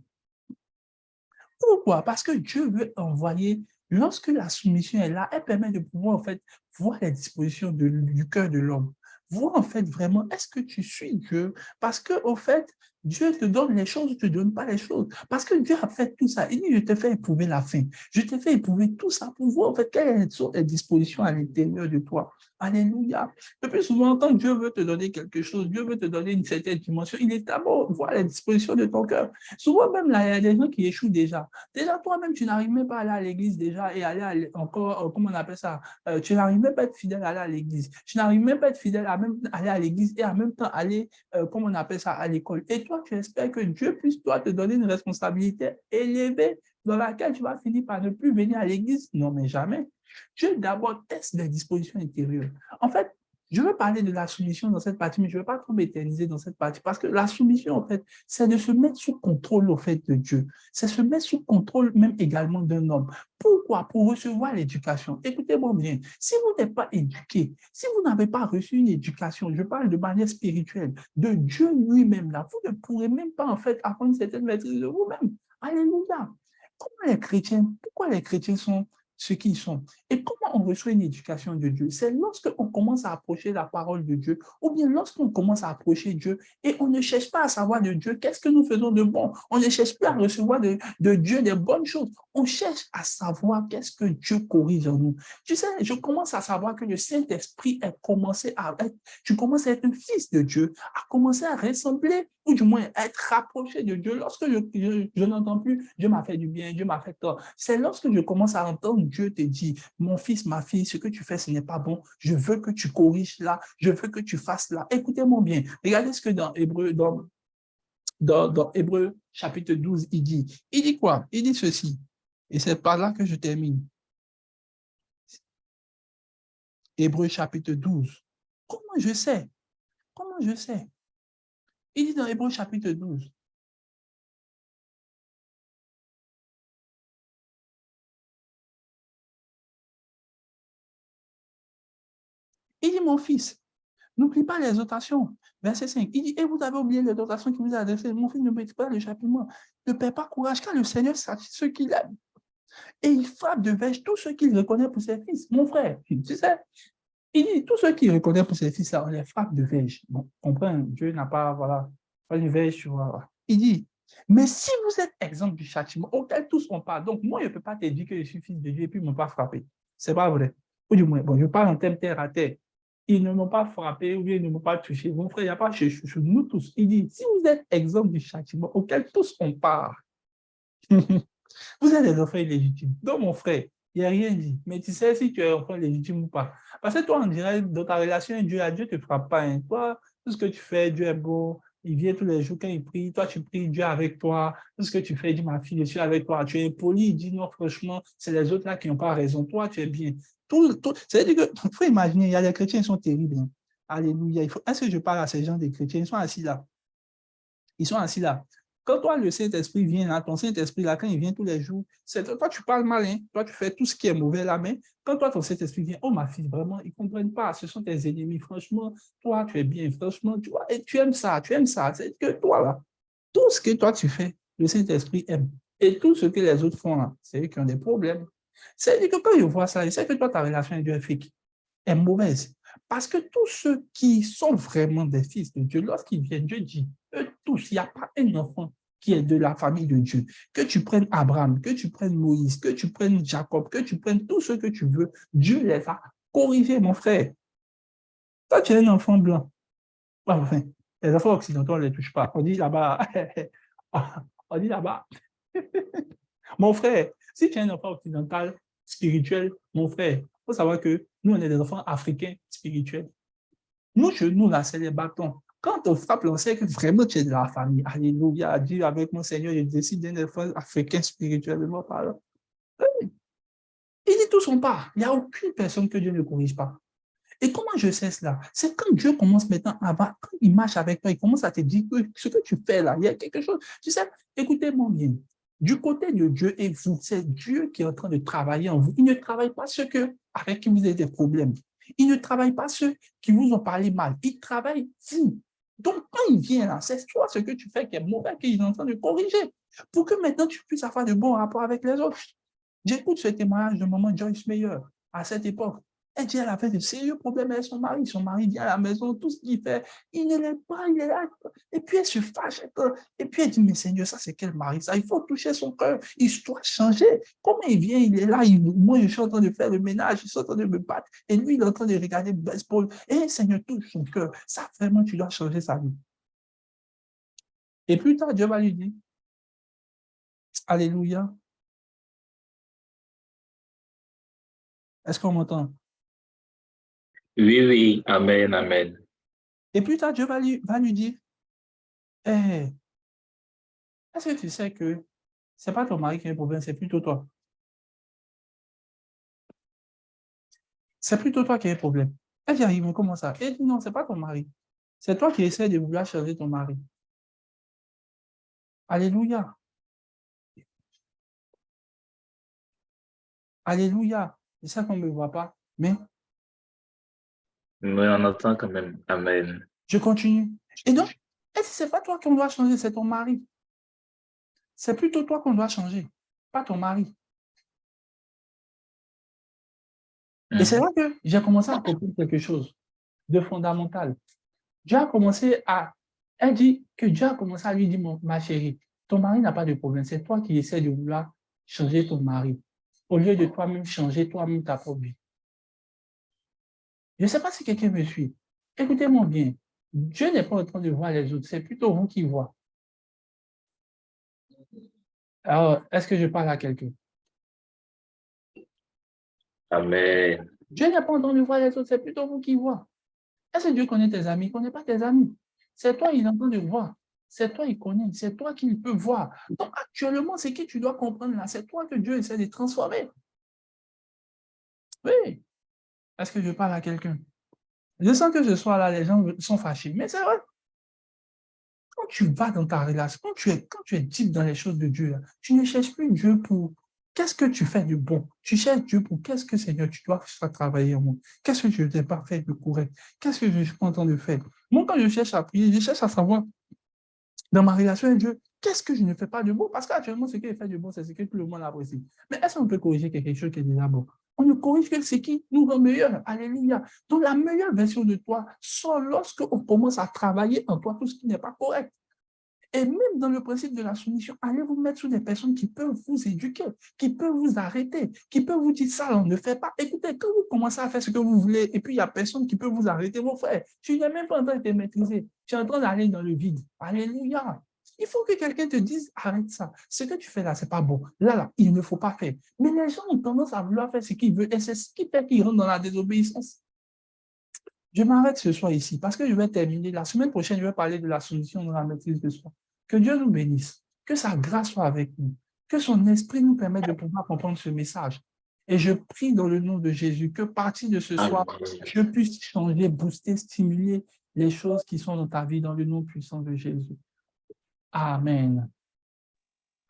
Pourquoi? Parce que Dieu veut envoyer, lorsque la soumission est là, elle permet de pouvoir en fait voir les dispositions du cœur de l'homme. Voir en fait vraiment, est-ce que tu suis Dieu? Parce que au fait, Dieu te donne les choses, ne te donne pas les choses. Parce que Dieu a fait tout ça. Il dit, je te fais éprouver la faim. Je te fais éprouver tout ça pour voir en fait quelles sont les dispositions à l'intérieur de toi. Alléluia. Le plus souvent, quand Dieu veut te donner quelque chose, Dieu veut te donner une certaine dimension, il est d'abord voir les dispositions de ton cœur. Souvent même là, il y a des gens qui échouent déjà. Déjà, toi-même, tu n'arrives même pas à aller à l'église déjà et aller encore, comment on appelle ça, tu n'arrives même pas à être fidèle à aller à l'église. Tu n'arrives même pas à être fidèle à même aller à l'église et en même temps aller, comment on appelle ça, à l'école. Et toi, tu espères que Dieu puisse, toi, te donner une responsabilité élevée dans laquelle tu vas finir par ne plus venir à l'église. Non, mais jamais. Dieu d'abord teste les dispositions intérieures. En fait, je veux parler de la soumission dans cette partie, mais je ne veux pas trop m'éterniser dans cette partie parce que la soumission, en fait, c'est de se mettre sous contrôle, au fait, de Dieu. C'est se mettre sous contrôle même également d'un homme. Pourquoi? Pour recevoir l'éducation. Écoutez-moi bien. Si vous n'êtes pas éduqué, si vous n'avez pas reçu une éducation, je parle de manière spirituelle, de Dieu lui-même, là, vous ne pourrez même pas, en fait, avoir une certaine maîtrise de vous-même. Alléluia. Pourquoi les chrétiens sont ce qu'ils sont? Et comment on reçoit une éducation de Dieu? C'est lorsqu'on commence à approcher la parole de Dieu, ou bien lorsqu'on commence à approcher Dieu et on ne cherche pas à savoir de Dieu qu'est-ce que nous faisons de bon. On ne cherche plus à recevoir de Dieu des bonnes choses. On cherche à savoir qu'est-ce que Dieu corrige en nous. Tu sais, je commence à savoir que le Saint-Esprit a commencé à être, tu commences à être un fils de Dieu, à commencer à ressembler, ou du moins à être rapproché de Dieu. Lorsque je n'entends plus, Dieu m'a fait du bien, Dieu m'a fait tort. C'est lorsque je commence à entendre Dieu te dire, mon fils, ma fille, ce que tu fais, ce n'est pas bon. Je veux que tu corriges là, je veux que tu fasses là. Écoutez-moi bien. Regardez ce que dans Hébreu, dans Hébreu chapitre 12, il dit. Il dit quoi? Il dit ceci. Et c'est par là que je termine. Hébreu chapitre 12. Comment je sais? Comment je sais? Il dit dans Hébreu chapitre 12. Il dit, mon fils, n'oublie pas l'exhortation. Verset 5. Il dit, et vous avez oublié l'exhortation qui vous a adressée. Mon fils, ne mettez pas le châtiment. Ne perds pas courage, car le Seigneur satisfait ceux qu'il aime. Et il frappe de verge tous ceux qu'il reconnaît pour ses fils. Mon frère, tu sais, il dit, tous ceux qu'il reconnaît pour ses fils, là, on les frappe de verge. Bon, comprends, Dieu n'a pas, voilà, pas une verge sur. Il dit, mais si vous êtes exempt du châtiment, auquel tous on parle, donc moi, je ne peux pas te dire que je suis fils de Dieu et puis ne m'ont pas frappé. Ce n'est pas vrai. Ou du moins, bon, je parle en termes terre à terre. Ils ne m'ont pas frappé ou bien ils ne m'ont pas touché. Mon frère, il n'y a pas chez nous tous. Il dit, si vous êtes exempt du châtiment auquel tous on parle, vous êtes des enfants illégitimes. Donc, mon frère, il n'y a rien dit. Mais tu sais si tu es enfant légitime ou pas. Parce que toi, on dirait, dans ta relation avec Dieu, Dieu ne te frappe pas. Hein. Toi, tout ce que tu fais, Dieu est beau. Il vient tous les jours quand il prie. Toi, tu pries, Dieu est avec toi. Tout ce que tu fais, il dit, ma fille, je suis avec toi. Tu es impoli. Il dit, non, franchement, c'est les autres là qui n'ont pas raison. Toi, tu es bien. C'est-à-dire que, il faut imaginer, il y a des chrétiens, ils sont terribles. Hein. Alléluia. Est-ce que je parle à ces gens des chrétiens? Ils sont assis là. Ils sont assis là. Quand toi, le Saint-Esprit vient là, ton Saint-Esprit là, quand il vient tous les jours, toi, tu parles mal, hein? Toi, tu fais tout ce qui est mauvais là, mais quand toi, ton Saint-Esprit vient, oh ma fille, vraiment, ils ne comprennent pas, ce sont tes ennemis, franchement, toi, tu es bien, franchement, tu vois, et tu aimes ça, c'est que toi là, tout ce que toi tu fais, le Saint-Esprit aime. Et tout ce que les autres font là, c'est eux qui ont des problèmes. C'est-à-dire que quand ils voient ça, ils savent que toi, ta relation avec Dieu est fake, est mauvaise. Parce que tous ceux qui sont vraiment des fils de Dieu, lorsqu'ils viennent, Dieu dit, eux tous, il n'y a pas un enfant qui est de la famille de Dieu. Que tu prennes Abraham, que tu prennes Moïse, que tu prennes Jacob, que tu prennes tout ce que tu veux, Dieu les a corrigés, mon frère. Toi, tu es un enfant blanc. Enfin, les enfants occidentaux, on ne les touche pas. On dit là-bas, on dit là-bas, mon frère, si tu es un enfant occidental spirituel, mon frère, il faut savoir que nous, on est des enfants africains spirituels. Nous, chez nous, là, c'est les bâtons. Quand on frappe, on sait que vraiment tu es de la famille. Alléluia. Dieu, avec mon Seigneur, je décide d'un enfant africain spirituellement parlant. Il dit tout son part. Il n'y a aucune personne que Dieu ne corrige pas. Et comment je sais cela? C'est quand Dieu commence maintenant à voir, quand il marche avec toi, il commence à te dire que ce que tu fais là, il y a quelque chose. Tu sais, écoutez-moi bien. Du côté de Dieu et vous, c'est Dieu qui est en train de travailler en vous. Il ne travaille pas ceux avec qui vous avez des problèmes. Il ne travaille pas ceux qui vous ont parlé mal. Il travaille vous. Donc, quand il vient là, c'est toi ce que tu fais qui est mauvais, qu'il est en train de corriger pour que maintenant tu puisses avoir de bons rapports avec les autres. J'écoute ce témoignage de maman Joyce Meyer à cette époque. Elle dit, elle avait de sérieux problèmes avec son mari. Son mari vient à la maison, tout ce qu'il fait, il ne l'aime pas, il est là. Et puis elle se fâche. Et puis elle dit, mais Seigneur, ça c'est quel mari ça? Il faut toucher son cœur. Il doit changer. Comment il vient, il est là, moi je suis en train de faire le ménage, je suis en train de me battre. Et lui, il est en train de regarder le baseball. Et Seigneur, touche son cœur. Ça, vraiment, tu dois changer sa vie. Et plus tard, Dieu va lui dire, Alléluia. Est-ce qu'on m'entend? Oui, oui, amen, amen. Et plus tard, Dieu va lui dire, hey, est-ce que tu sais que Ce n'est pas ton mari qui a un problème, c'est plutôt toi. C'est plutôt toi qui as un problème. Elle dit, mais comment ça? Elle dit, non, ce n'est pas ton mari. C'est toi qui essaies de vouloir changer ton mari. Alléluia. Alléluia. C'est ça qu'on ne me voit pas. Mais on entend quand même. Amen. je continue. Et donc, ce n'est pas toi qu'on doit changer, c'est ton mari. C'est plutôt toi qu'on doit changer, pas ton mari. Et c'est là que j'ai commencé à comprendre quelque chose de fondamental. Dieu a commencé à... Elle dit que Dieu a commencé à lui dire, ma chérie, ton mari n'a pas de problème. C'est toi qui essaies de vouloir changer ton mari au lieu de toi-même changer toi-même ta propre vie. Je ne sais pas si quelqu'un me suit. Écoutez-moi bien. Dieu n'est pas en train de voir les autres, c'est plutôt vous qui voyez. Alors, est-ce que je parle à quelqu'un? Amen. Dieu n'est pas en train de voir les autres, c'est plutôt vous qui voyez. Est-ce que Dieu connaît tes amis? Il ne connaît pas tes amis. C'est toi, il est en train de voir. C'est toi, il connaît. C'est toi qui peut voir. Donc, actuellement, c'est qui tu dois comprendre là. C'est toi que Dieu essaie de transformer. Oui. Est-ce que je parle à quelqu'un? Je sens que ce soir là, les gens sont fâchés. Mais c'est vrai. Quand tu vas dans ta relation, quand tu es deep dans les choses de Dieu, là, tu ne cherches plus Dieu pour qu'est-ce que tu fais de bon. Tu cherches Dieu pour qu'est-ce que, Seigneur, tu dois faire travailler en moi. Qu'est-ce que je n'ai pas fait de correct? Qu'est-ce que je suis en train de faire? Moi, quand je cherche à prier, je cherche à savoir dans ma relation avec Dieu, qu'est-ce que je ne fais pas de bon? Parce qu'actuellement, ce qu'il fait de bon, c'est ce que tout le monde apprécie. Mais est-ce qu'on peut corriger quelque chose qui est déjà bon? On ne corrige que ce qui nous rend meilleur. Alléluia. Donc, la meilleure version de toi sort lorsque on commence à travailler en toi tout ce qui n'est pas correct. Et même dans le principe de la soumission, allez vous mettre sous des personnes qui peuvent vous éduquer, qui peuvent vous arrêter, qui peuvent vous dire ça, on ne fait pas. Écoutez, quand vous commencez à faire ce que vous voulez, et puis il n'y a personne qui peut vous arrêter, mon frère, tu n'es même pas en train de te maîtriser. Tu es en train d'aller dans le vide. Alléluia. Il faut que quelqu'un te dise, arrête ça. Ce que tu fais là, ce n'est pas bon. Là, il ne faut pas faire. Mais les gens ont tendance à vouloir faire ce qu'ils veulent, et c'est ce qui fait qu'ils rentrent dans la désobéissance. Je m'arrête ce soir ici parce que je vais terminer. La semaine prochaine, je vais parler de la soumission dans la maîtrise de soi. Que Dieu nous bénisse, que sa grâce soit avec nous, que son esprit nous permette de pouvoir comprendre ce message. Et je prie dans le nom de Jésus que partir de ce soir, je puisse changer, booster, stimuler les choses qui sont dans ta vie dans le nom puissant de Jésus. Amen.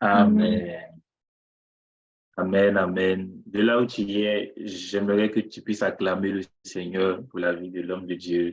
Amen. Amen, amen. De là où tu es, j'aimerais que tu puisses acclamer le Seigneur pour la vie de l'homme de Dieu.